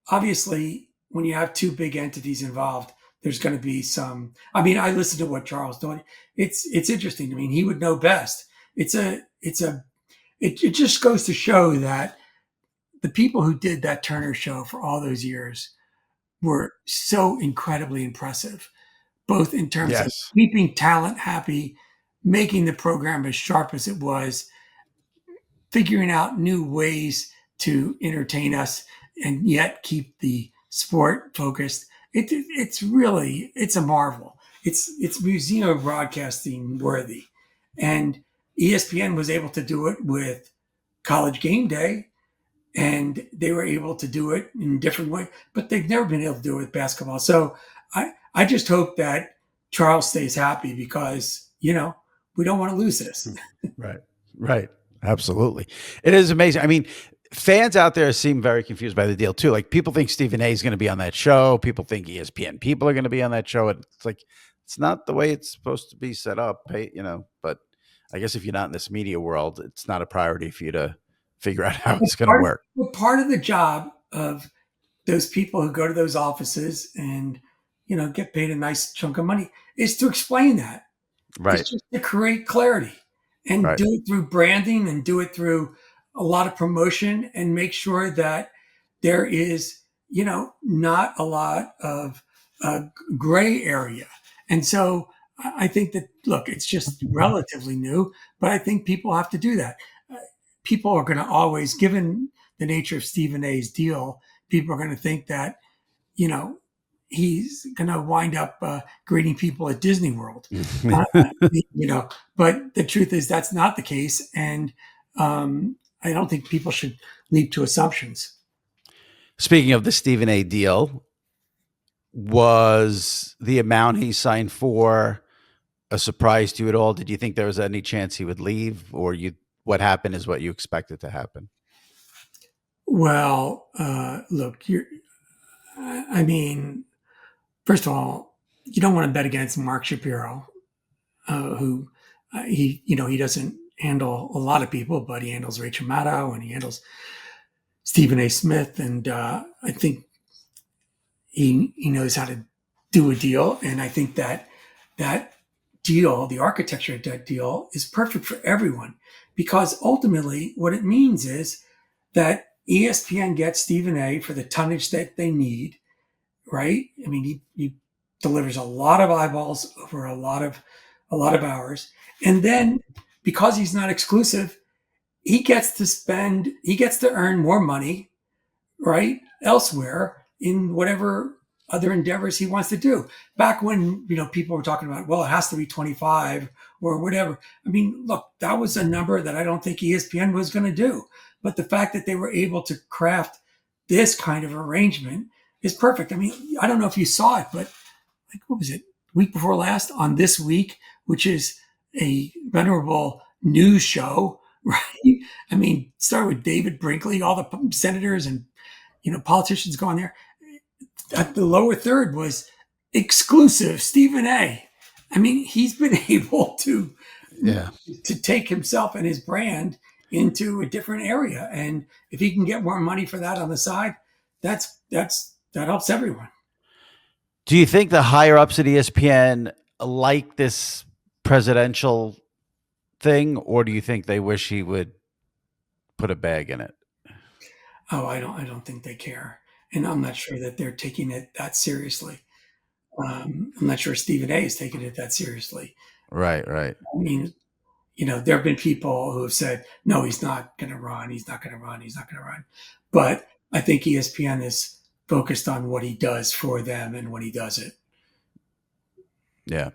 [SPEAKER 2] obviously, when you have two big entities involved, there's going to be some. I mean, I listened to what Charles doing. It's interesting. I mean, he would know best. It just goes to show that the people who did that Turner show for all those years were so incredibly impressive, both in terms of
[SPEAKER 1] Yes.
[SPEAKER 2] keeping talent happy, making the program as sharp as it was, figuring out new ways to entertain us and yet keep the sport focused. It's a marvel. It's museum broadcasting worthy, and ESPN was able to do it with College Game Day, and they were able to do it in different ways, but they've never been able to do it with basketball. So I just hope that Charles stays happy because we don't want to lose this.
[SPEAKER 1] Right. Right. Absolutely. It is amazing. I mean, fans out there seem very confused by the deal too. Like people think Stephen A is going to be on that show. People think ESPN people are going to be on that show. It's like, it's not the way it's supposed to be set up, but I guess if you're not in this media world, it's not a priority for you to figure out how it's going to work.
[SPEAKER 2] Part of the job of those people who go to those offices and get paid a nice chunk of money is to explain that.
[SPEAKER 1] Right.
[SPEAKER 2] It's just to create clarity and do it through branding and do it through a lot of promotion and make sure that there is, not a lot of gray area. And so I think that, look, it's just relatively new, but I think people have to do that. People are going to always, given the nature of Stephen A's deal, people are going to think that, he's going to wind up greeting people at Disney World, but the truth is that's not the case. And I don't think people should leap to assumptions.
[SPEAKER 1] Speaking of the Stephen A deal, was the amount he signed for a surprise to you at all? Did you think there was any chance he would leave, or what happened is what you expected to happen?
[SPEAKER 2] Well, look, I mean, first of all, you don't want to bet against Mark Shapiro, who he doesn't handle a lot of people, but he handles Rachel Maddow and he handles Stephen A. Smith, and I think he knows how to do a deal. And I think that deal, the architecture of that deal, is perfect for everyone because ultimately, what it means is that ESPN gets Stephen A. for the tonnage that they need. Right? I mean, he delivers a lot of eyeballs over a lot of hours, and then because he's not exclusive, he gets to earn more money, right, elsewhere in whatever other endeavors he wants to do. Back when people were talking about, well, it has to be 25 or whatever. I mean, look, that was a number that I don't think ESPN was going to do, but the fact that they were able to craft this kind of arrangement is perfect. I mean, I don't know if you saw it, but what was it? Week before last on This Week, which is a venerable news show, right? I mean, start with David Brinkley, all the senators and politicians go on there. At the lower third was exclusive Stephen A. I mean, he's been able
[SPEAKER 1] Yeah.
[SPEAKER 2] to take himself and his brand into a different area, and if he can get more money for that on the side, that helps everyone.
[SPEAKER 1] Do you think the higher ups at ESPN like this presidential thing, or do you think they wish he would put a bag in it?
[SPEAKER 2] Oh, I don't think they care, and I'm not sure that they're taking it that seriously. I'm not sure Stephen A. is taking it that seriously.
[SPEAKER 1] Right, right.
[SPEAKER 2] I mean, there have been people who have said, no, he's not going to run. He's not going to run. He's not going to run. But I think ESPN is focused on what he does for them and when he does it.
[SPEAKER 1] Yeah.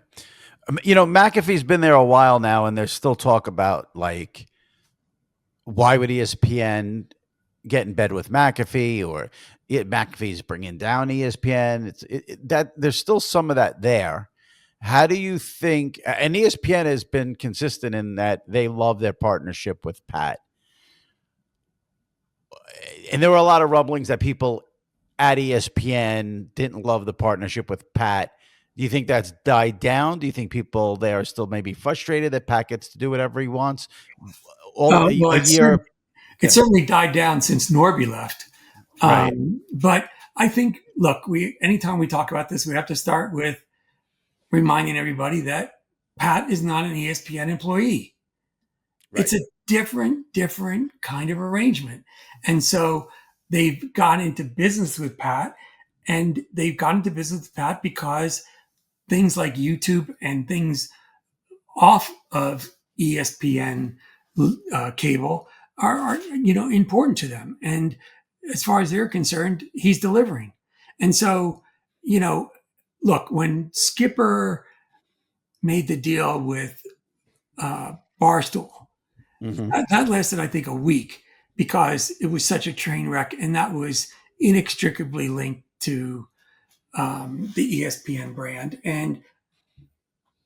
[SPEAKER 1] McAfee's been there a while now, and there's still talk about like, why would ESPN get in bed with McAfee, or McAfee's bringing down ESPN? That there's still some of that there. How do you think? And ESPN has been consistent in that they love their partnership with Pat. And there were a lot of rumblings that people at ESPN didn't love the partnership with Pat. Do you think that's died down? Do you think people there are still maybe frustrated that Pat gets to do whatever he wants?
[SPEAKER 2] Well,
[SPEAKER 1] A year,
[SPEAKER 2] it certainly died down since Norby left.
[SPEAKER 1] right?
[SPEAKER 2] But I think, look, anytime we talk about this, we have to start with reminding everybody that Pat is not an ESPN employee.
[SPEAKER 1] Right.
[SPEAKER 2] It's a different kind of arrangement. And so they've gone into business with Pat, and they've gone into business with Pat because things like YouTube and things off of ESPN cable are important to them. And as far as they're concerned, he's delivering. And so, look, when Skipper made the deal with Barstool,
[SPEAKER 1] Mm-hmm.
[SPEAKER 2] that lasted, I think, a week because it was such a train wreck, and that was inextricably linked to the ESPN brand, and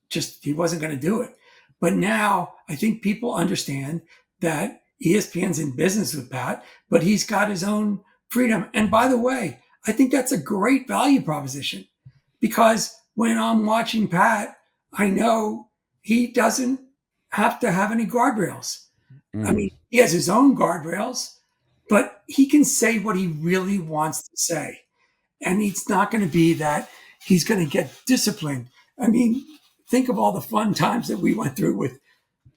[SPEAKER 2] just he wasn't going to do it. But now I think people understand that ESPN's in business with Pat, but he's got his own freedom. And by the way, I think that's a great value proposition because when I'm watching Pat, I know he doesn't have to have any guardrails. I
[SPEAKER 1] Mm.
[SPEAKER 2] mean, he has his own guardrails, but he can say what he really wants to say. And it's not going to be that he's going to get disciplined. I mean, think of all the fun times that we went through with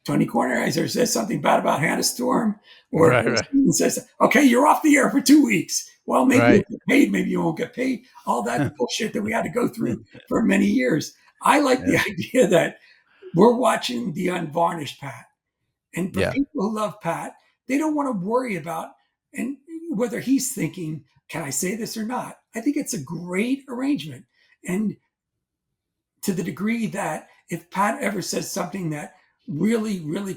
[SPEAKER 2] Tony Kornheiser says something bad about Hannah Storm, or
[SPEAKER 1] Right, right,
[SPEAKER 2] says, okay, you're off the air for 2 weeks. Well, maybe you'll
[SPEAKER 1] right.
[SPEAKER 2] get paid, maybe you won't get paid. All that bullshit that we had to go through for many years. I like the
[SPEAKER 1] Yeah,
[SPEAKER 2] idea that we're watching the unvarnished Pat. And for
[SPEAKER 1] yeah,
[SPEAKER 2] people who love Pat, they don't want to worry about and whether he's thinking, can I say this or not? I think it's a great arrangement. And to the degree that if Pat ever says something that really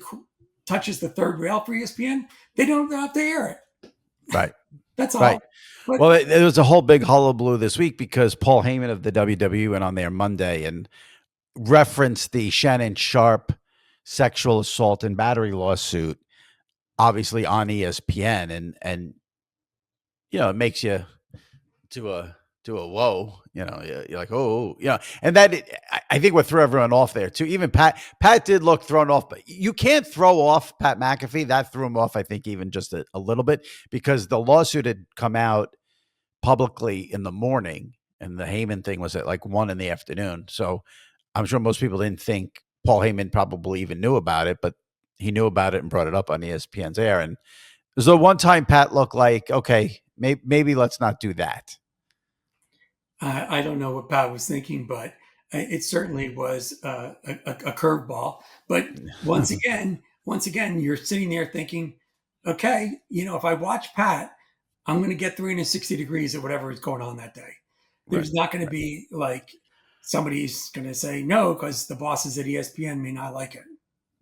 [SPEAKER 2] touches the third rail for ESPN, they don't have to air it.
[SPEAKER 1] right,
[SPEAKER 2] That's
[SPEAKER 1] right.
[SPEAKER 2] all. But
[SPEAKER 1] Well, there was a whole big hullabaloo this week because Paul Heyman of the WWE went on there Monday and referenced the Shannon Sharpe sexual assault and battery lawsuit, obviously on ESPN, and it makes you to a whoa, you're like, oh, and I think what threw everyone off there too. Even Pat did look thrown off, but you can't throw off Pat McAfee. That threw him off, I think, even just a little bit because the lawsuit had come out publicly in the morning, and the Heyman thing was at like 1 in the afternoon. So I'm sure most people didn't think Paul Heyman probably even knew about it, but he knew about it and brought it up on ESPN's air. And there's the one time Pat looked like, okay, maybe let's not do that.
[SPEAKER 2] I don't know what Pat was thinking, but it certainly was a curveball. But once again, you're sitting there thinking, okay, if I watch Pat, I'm going to get 360 degrees of whatever is going on that day.
[SPEAKER 1] Right.
[SPEAKER 2] There's not going to
[SPEAKER 1] Right.
[SPEAKER 2] be like somebody's going to say no because the bosses at ESPN may not like it.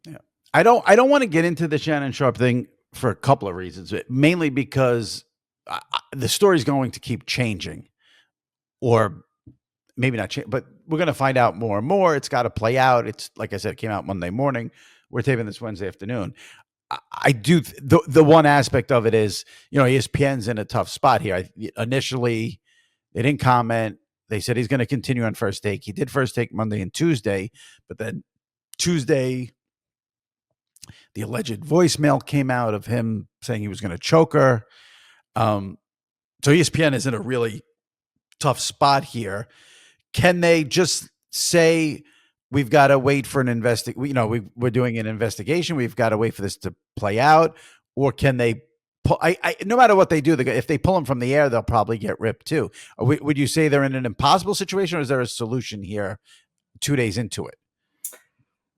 [SPEAKER 1] Yeah. I don't want to get into the Shannon Sharpe thing for a couple of reasons, mainly because the story's going to keep changing, or maybe not change, but we're going to find out more and more. It's got to play out. It's like I said, it came out Monday morning. We're taping this Wednesday afternoon. I do the one aspect of it is, ESPN's in a tough spot here. Initially, they didn't comment. They said he's going to continue on First Take. He did First Take Monday and Tuesday, but then Tuesday, the alleged voicemail came out of him saying he was going to choke her. So ESPN is in a really tough spot here. Can they just say we've got to wait for an we're doing an investigation. We've got to wait for this to play out, or can they? No matter what they do, if they pull them from the air, they'll probably get ripped too. Would you say they're in an impossible situation, or is there a solution here 2 days into it?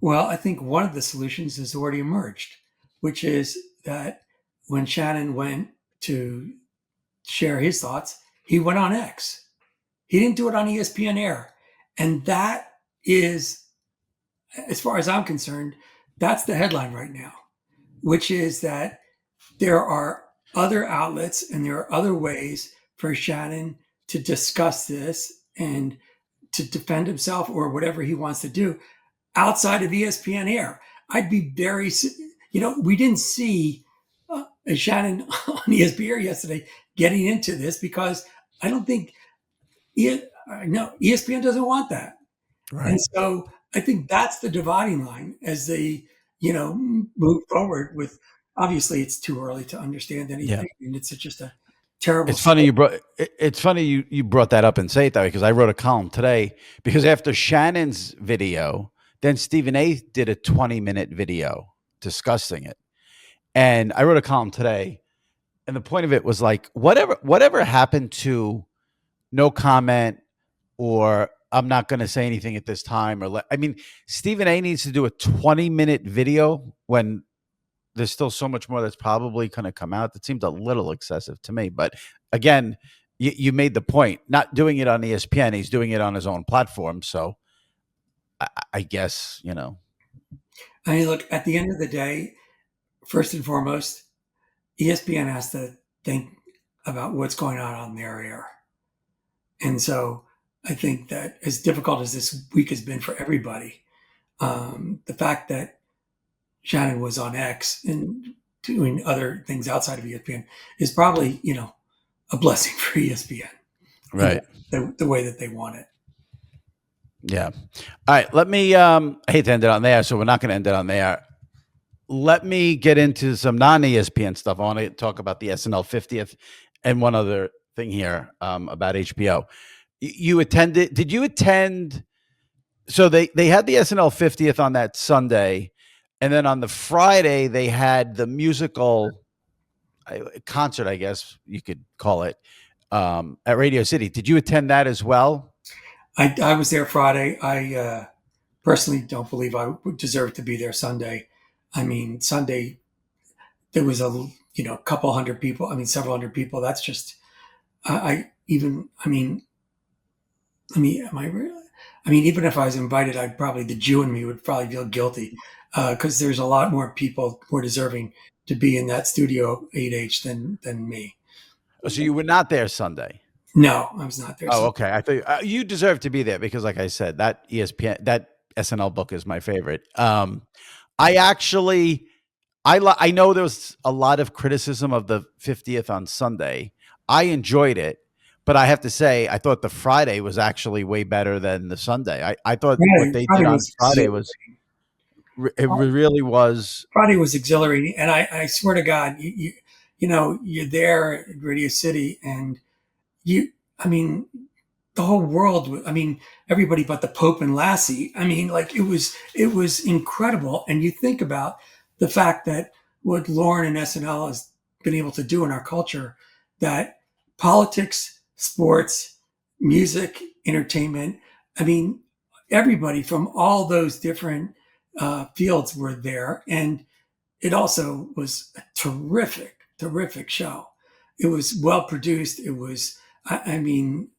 [SPEAKER 2] Well, I think one of the solutions has already emerged, which is that when Shannon went to share his thoughts, he went on X. He didn't do it on ESPN Air. And that is, as far as I'm concerned, that's the headline right now, which is that there are other outlets and there are other ways for Shannon to discuss this and to defend himself or whatever he wants to do outside of ESPN Air. I'd be very, we didn't see Shannon on ESPN Air yesterday getting into this because I don't think ESPN doesn't want that.
[SPEAKER 1] Right.
[SPEAKER 2] And so I think that's the dividing line as they, move forward with, obviously it's too early to understand anything.
[SPEAKER 1] Yeah.
[SPEAKER 2] And it's just a terrible
[SPEAKER 1] It's funny
[SPEAKER 2] story.
[SPEAKER 1] you brought that up and say it that way, because I wrote a column today, because after Shannon's video, then Stephen A did a 20-minute video discussing it. And I wrote a column today, and the point of it was like, whatever happened to no comment, or I'm not going to say anything at this time, Stephen A needs to do a 20-minute video when there's still so much more that's probably going to come out. That seems a little excessive to me. But again, you made the point. Not doing it on ESPN, he's doing it on his own platform. So I guess,
[SPEAKER 2] I mean, look, at the end of the day, first and foremost, ESPN has to think about what's going on their air. And so I think that as difficult as this week has been for everybody, the fact that Shannon was on X and doing other things outside of ESPN is probably, a blessing for ESPN.
[SPEAKER 1] right.
[SPEAKER 2] The way that they want it.
[SPEAKER 1] Yeah. All right. Let me, I hate to end it on there, so we're not going to end it on there. Let me get into some non-ESPN stuff. I want to talk about the SNL 50th and one other thing here about HBO. You attended? Did you attend? So they had the SNL 50th on that Sunday, and then on the Friday they had the musical concert, I guess you could call it, at Radio City. Did you attend that as well?
[SPEAKER 2] I was there Friday. I personally don't believe I would deserve to be there Sunday. I mean, Sunday there was a couple hundred people. I mean, several hundred people. That's just am I really? I mean, even if I was invited, the Jew in me would probably feel guilty because there's a lot more people more deserving to be in that Studio 8H than me.
[SPEAKER 1] So you were not there Sunday?
[SPEAKER 2] No, I was not there.
[SPEAKER 1] Oh, okay. I thought you deserve to be there because, like I said, that ESPN, that SNL book is my favorite. I actually, I know there was a lot of criticism of the 50th on Sunday. I enjoyed it, but I have to say, I thought the Friday was actually way better than the Sunday. I thought what they did on Friday was, it really was.
[SPEAKER 2] Friday was exhilarating, and I swear to God, you're there at Radio City, and I mean, the whole world. I mean, everybody but the Pope and Lassie. I mean, like it was incredible. And you think about the fact that what Lauren and SNL has been able to do in our culture, that politics, sports, music, entertainment. I mean, everybody from all those different fields were there, and it also was a terrific show. It was well produced. It was, I mean,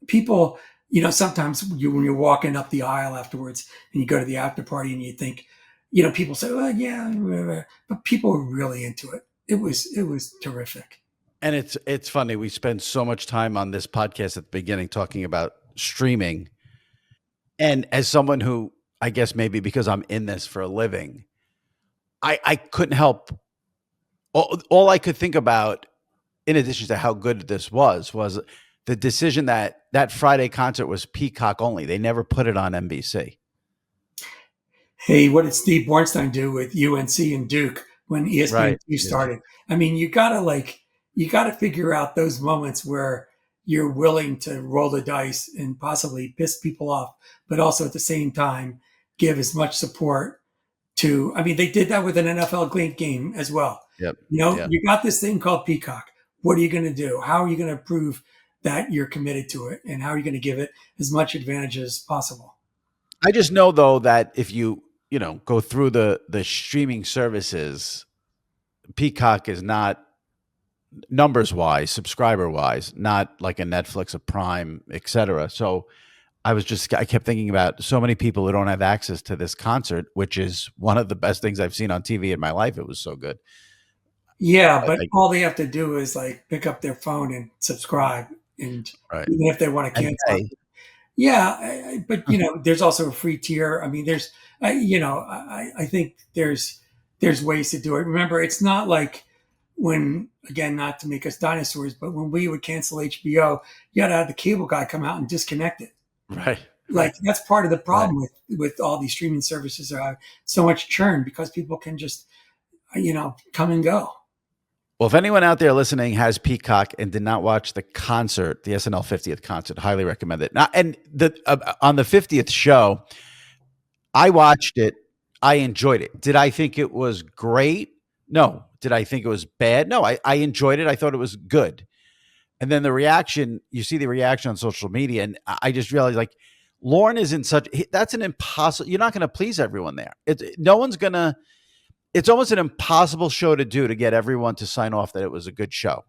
[SPEAKER 2] people, sometimes when you're walking up the aisle afterwards and you go to the after party and you think, people say, well, yeah, but people were really into it. It was terrific.
[SPEAKER 1] And it's funny. We spend so much time on this podcast at the beginning talking about streaming. And as someone who, I guess maybe because I'm in this for a living, I couldn't help. All I could think about, in addition to how good this was the decision that that Friday concert was Peacock only. They never put it on NBC.
[SPEAKER 2] Hey, what did Steve Bornstein do with UNC and Duke when
[SPEAKER 1] Right.
[SPEAKER 2] ESPN2
[SPEAKER 1] Yeah.
[SPEAKER 2] started? I mean, you gotta figure out those moments where you're willing to roll the dice and possibly piss people off, but also at the same time give as much support to. I mean, they did that with an NFL game as well.
[SPEAKER 1] Yep. Yep.
[SPEAKER 2] You got this thing called Peacock. What are you going to do? How are you going to prove that you're committed to it? And how are you going to give it as much advantage as possible?
[SPEAKER 1] I just know though that if you go through the streaming services, Peacock is not numbers wise, subscriber wise, not like a Netflix, a Prime, etc. So I kept thinking about so many people who don't have access to this concert, which is one of the best things I've seen on TV in my life. It was so good.
[SPEAKER 2] Yeah, but
[SPEAKER 1] Like,
[SPEAKER 2] all they have to do is like pick up their phone and subscribe, and
[SPEAKER 1] right.
[SPEAKER 2] even if they want to
[SPEAKER 1] And
[SPEAKER 2] cancel,
[SPEAKER 1] pay.
[SPEAKER 2] yeah. But there's also a free tier. I mean, I think there's ways to do it. Remember, it's not like when, again, not to make us dinosaurs, but when we would cancel HBO, you had to have the cable guy come out and disconnect it.
[SPEAKER 1] Right.
[SPEAKER 2] Like that's part of the
[SPEAKER 1] Right.
[SPEAKER 2] problem with all these streaming services are have so much churn because people can just come and go.
[SPEAKER 1] Well, if anyone out there listening has Peacock and did not watch the concert, the SNL 50th concert, highly recommend it. Now, and on the 50th show, I watched it. I enjoyed it. Did I think it was great? No. Did I think it was bad? No. I enjoyed it. I thought it was good. And then you see the reaction on social media, and I just realized like Lauren is that's an impossible. You're not going to please everyone there. No one's going to. It's almost an impossible show to do to get everyone to sign off that it was a good show.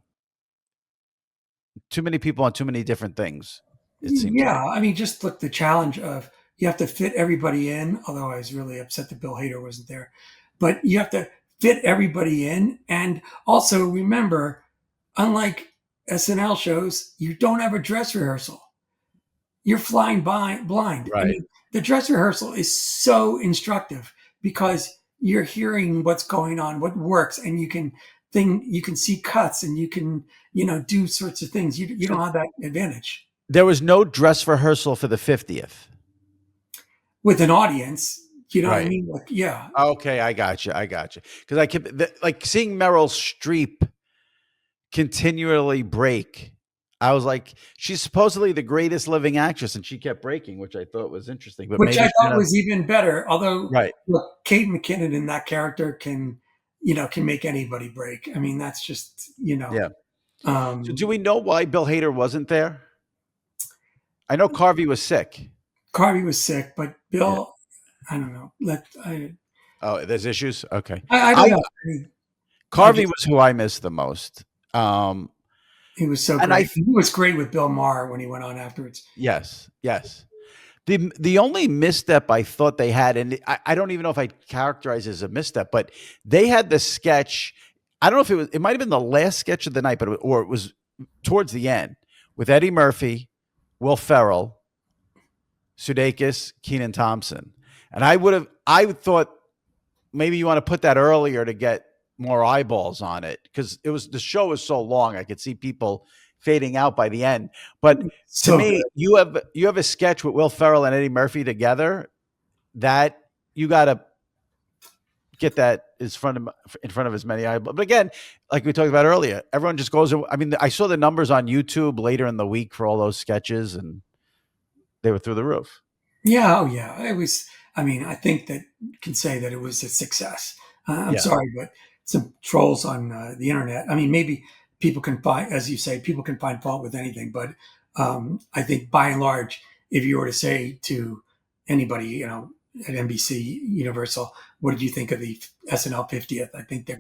[SPEAKER 1] Too many people on too many different things. It seems like.
[SPEAKER 2] Yeah, I mean, just look the challenge of you have to fit everybody in. Although I was really upset that Bill Hader wasn't there, but you have to fit everybody in, and also remember, unlike SNL shows, you don't have a dress rehearsal. You're flying by blind. I
[SPEAKER 1] Right.
[SPEAKER 2] mean, the dress rehearsal is so instructive because you're hearing what's going on, what works, and you can see cuts and you can do sorts of things. You
[SPEAKER 1] So
[SPEAKER 2] don't have that advantage
[SPEAKER 1] there was no dress rehearsal for the 50th.
[SPEAKER 2] with an audience. You know what I
[SPEAKER 1] Right.
[SPEAKER 2] mean? Like, yeah,
[SPEAKER 1] Okay, I got you. I got you. Because I kept like seeing Meryl Streep continually break. I was like, she's supposedly the greatest living actress, and she kept breaking, which I thought was interesting. But
[SPEAKER 2] which
[SPEAKER 1] maybe
[SPEAKER 2] I
[SPEAKER 1] she
[SPEAKER 2] thought
[SPEAKER 1] didn't have.
[SPEAKER 2] was even better. Although,
[SPEAKER 1] Right.
[SPEAKER 2] look, Kate McKinnon in that character can make anybody break. I mean, that's just
[SPEAKER 1] Yeah. So do
[SPEAKER 2] Um,
[SPEAKER 1] we know why Bill Hader wasn't there? I know Carvey was sick.
[SPEAKER 2] Carvey was sick, but
[SPEAKER 1] Yeah.
[SPEAKER 2] Bill, I don't know.
[SPEAKER 1] Oh, there's issues. Okay.
[SPEAKER 2] I don't
[SPEAKER 1] I
[SPEAKER 2] know. I mean, I
[SPEAKER 1] Carvey
[SPEAKER 2] just
[SPEAKER 1] was who I missed the most. Um,
[SPEAKER 2] he was so
[SPEAKER 1] and I
[SPEAKER 2] great. He was great with Bill Maher when he went on afterwards.
[SPEAKER 1] yes, yes. The only misstep I thought they had, and I don't even know if I'd characterize it as a misstep, but they had the sketch. I don't know if it might have been the last sketch of the night, or it was towards the end with Eddie Murphy, Will Ferrell, Sudeikis, Keenan Thompson. And I thought maybe you want to put that earlier to get more eyeballs on it because the show was so long. I could see people fading out by the end. But to
[SPEAKER 2] So
[SPEAKER 1] me,
[SPEAKER 2] good.
[SPEAKER 1] you have a sketch with Will Ferrell and Eddie Murphy together that you got to get that in front of as many eyeballs. But again, like we talked about earlier, everyone just goes. I mean, I saw the numbers on YouTube later in the week for all those sketches, and they were through the roof.
[SPEAKER 2] Yeah, oh yeah. It was. I mean, I think that you can say that it was a success. I'm
[SPEAKER 1] Yeah.
[SPEAKER 2] sorry, but some trolls on the internet. I mean, maybe people can find, as you say, people can find fault with anything. But I think by and large, if you were to say to anybody, at NBC Universal, what did you think of the SNL 50th? I think they're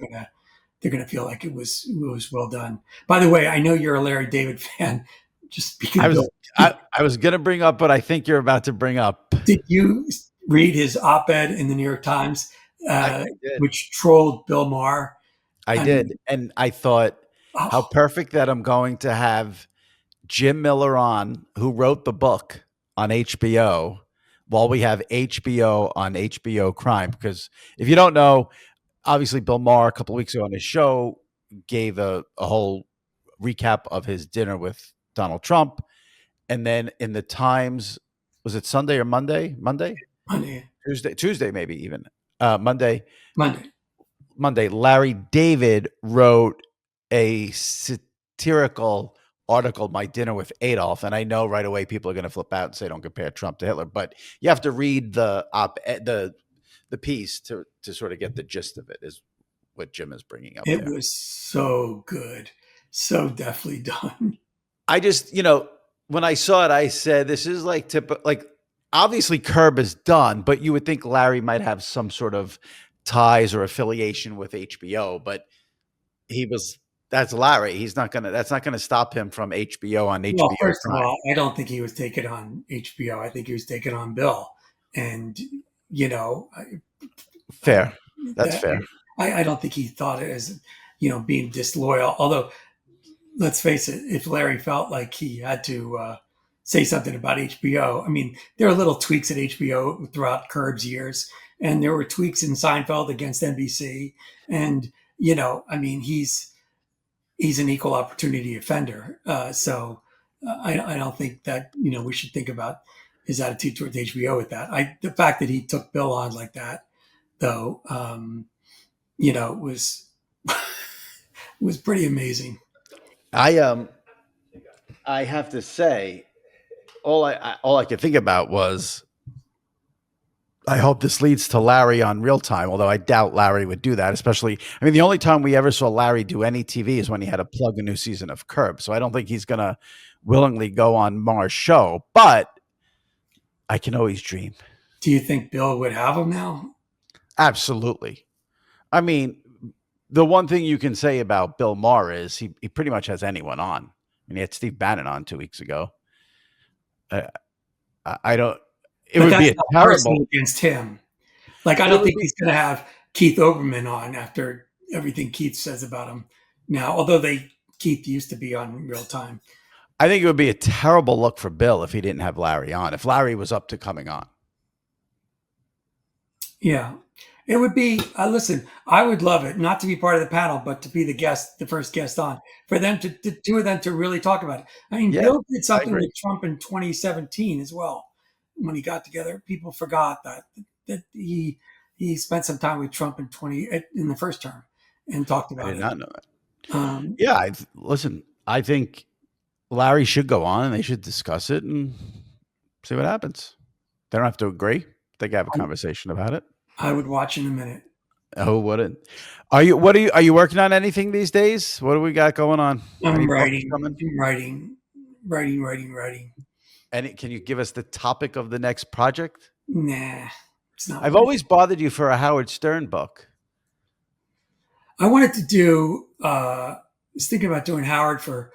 [SPEAKER 2] gonna feel like it was well done. By the way, I know you're a Larry David fan. Just speaking
[SPEAKER 1] I
[SPEAKER 2] of
[SPEAKER 1] was
[SPEAKER 2] Bill,
[SPEAKER 1] I was gonna bring up, but I think you're about to bring up.
[SPEAKER 2] did you read his op-ed in the New York Times,
[SPEAKER 1] I did.
[SPEAKER 2] which trolled Bill Maher?
[SPEAKER 1] I
[SPEAKER 2] I mean,
[SPEAKER 1] did. And I thought how
[SPEAKER 2] oh,
[SPEAKER 1] perfect that I'm going to have Jim Miller on, who wrote the book on HBO, while we have HBO on HBO Crime. Because if you don't know, obviously Bill Maher a couple of weeks ago on his show gave a whole recap of his dinner with Donald Trump. And then in the Times, was it Sunday or Monday?
[SPEAKER 2] Monday,
[SPEAKER 1] Tuesday, maybe even. Monday,
[SPEAKER 2] Monday.
[SPEAKER 1] Larry David wrote a satirical article, My Dinner with Adolf. And I know right away people are going to flip out and say, don't compare Trump to Hitler. But you have to read the piece to sort of get the gist of it, is what Jim is bringing up
[SPEAKER 2] It
[SPEAKER 1] there.
[SPEAKER 2] was so good, so deftly done.
[SPEAKER 1] I just, when I saw it, I said, this is like obviously Curb is done, but you would think Larry might have some sort of ties or affiliation with HBO, but that's Larry. That's not gonna stop him from HBO on
[SPEAKER 2] Well,
[SPEAKER 1] HBO
[SPEAKER 2] first of
[SPEAKER 1] Prime.
[SPEAKER 2] all, I don't think he was taken on HBO. I think he was taken on Bill, and you know,
[SPEAKER 1] Fair. That's
[SPEAKER 2] that
[SPEAKER 1] fair.
[SPEAKER 2] I don't think he thought it as being disloyal. Although, let's face it, if Larry felt like he had to say something about HBO, I mean, there are little tweaks at HBO throughout Curb's years, and there were tweaks in Seinfeld against NBC, and I mean, he's an equal opportunity offender. I don't think that we should think about his attitude towards HBO with that. The fact that he took Bill on like that, though, was was pretty amazing.
[SPEAKER 1] I have to say, all I could think about was, I hope this leads to Larry on Real Time, although I doubt Larry would do that. Especially, I mean, the only time we ever saw Larry do any TV is when he had to plug a new season of Curb. So I don't think he's going to willingly go on Mars' show, but I can always dream.
[SPEAKER 2] Do you think Bill would have him now?
[SPEAKER 1] Absolutely. I mean, the one thing you can say about Bill Maher is he pretty much has anyone on. I mean, he had Steve Bannon on 2 weeks ago. I don't. It would be a terrible
[SPEAKER 2] against him. Like, I don't think he's going to have Keith Olbermann on after everything Keith says about him now. Although Keith used to be on Real Time.
[SPEAKER 1] I think it would be a terrible look for Bill if he didn't have Larry on. If Larry was up to coming on.
[SPEAKER 2] Yeah, it would be. Listen, I would love it not to be part of the panel, but to be the first guest on, for them the two of them to really talk about it. I mean, Bill did something with Trump in 2017 as well. When he got together, people forgot that he spent some time with Trump in the first term and talked about it.
[SPEAKER 1] I did not know that. Listen, I think Larry should go on and they should discuss it and see what happens. They don't have to agree. They can have a conversation about it.
[SPEAKER 2] I would watch in a minute.
[SPEAKER 1] Oh, wouldn't? Are you working on anything these days? What do we got going on?
[SPEAKER 2] I'm writing.
[SPEAKER 1] And can you give us the topic of the next project?
[SPEAKER 2] Nah, it's not.
[SPEAKER 1] I've always bothered you for a Howard Stern book.
[SPEAKER 2] I wanted to do. I was thinking about doing Howard for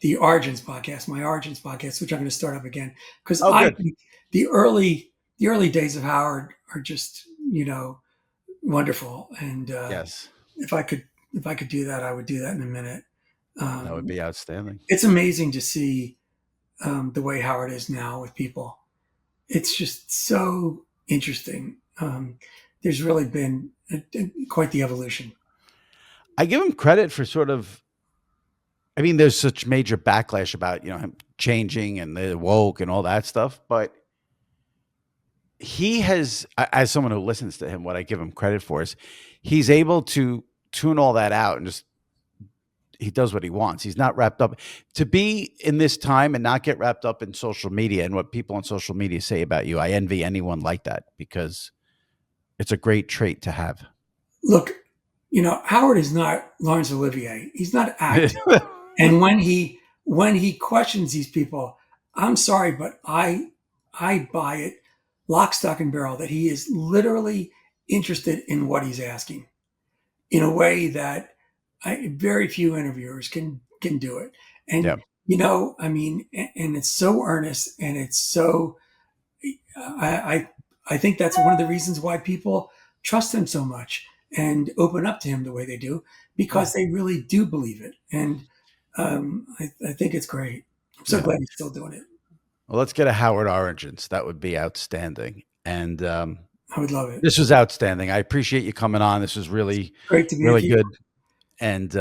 [SPEAKER 2] the Origins podcast, my Origins podcast, which I'm going to start up again, because I think the early days of Howard are just wonderful. And
[SPEAKER 1] yes,
[SPEAKER 2] if I could do that, I would do that in a minute.
[SPEAKER 1] That would be outstanding.
[SPEAKER 2] It's amazing to see the way Howard is now with people. It's just so interesting. There's really been quite the evolution.
[SPEAKER 1] I give him credit for sort of, I mean, there's such major backlash about, him changing and the woke and all that stuff, but he has, as someone who listens to him, what I give him credit for is he's able to tune all that out and just, he does what he wants. He's not wrapped up. To be in this time and not get wrapped up in social media and what people on social media say about you, I envy anyone like that, because it's a great trait to have.
[SPEAKER 2] Look, Howard is not Laurence Olivier. He's not acting. And when he questions these people, I'm sorry, but I buy it lock, stock, and barrel that he is literally interested in what he's asking in a way that very few interviewers can do it. And, I mean, and it's so earnest, and it's so, I think that's one of the reasons why people trust him so much and open up to him the way they do, because they really do believe it. And I think it's great. I'm so glad he's still doing it.
[SPEAKER 1] Well, let's get a Howard Origins. That would be outstanding. And I
[SPEAKER 2] would love it.
[SPEAKER 1] This was outstanding. I appreciate you coming on. This was really
[SPEAKER 2] great to be
[SPEAKER 1] really good. And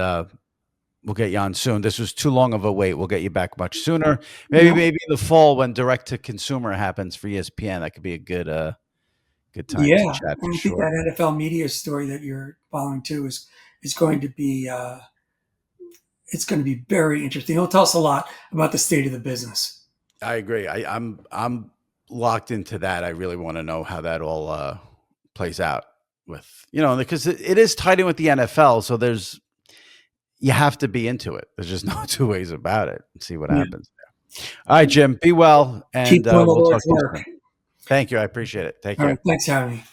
[SPEAKER 1] We'll get you on soon. This was too long of a wait. We'll get you back much sooner.
[SPEAKER 2] Yeah.
[SPEAKER 1] Maybe the fall when direct to consumer happens for ESPN. That could be a good time to
[SPEAKER 2] Yeah,
[SPEAKER 1] chat for
[SPEAKER 2] and I think
[SPEAKER 1] sure.
[SPEAKER 2] that NFL media story that you're following too is going to be it's going to be very interesting. It'll tell us a lot about the state of the business.
[SPEAKER 1] I agree. I'm locked into that. I really want to know how that all plays out with because it is tied in with the NFL. So you have to be into it. There's just no two ways about it. See what
[SPEAKER 2] Yeah.
[SPEAKER 1] happens. All right, Jim. Be well, and
[SPEAKER 2] Keep doing the
[SPEAKER 1] we'll talk
[SPEAKER 2] Lord's
[SPEAKER 1] to you
[SPEAKER 2] work.
[SPEAKER 1] soon. Thank you. I appreciate it. Take
[SPEAKER 2] All right.
[SPEAKER 1] care.
[SPEAKER 2] Thanks for having me.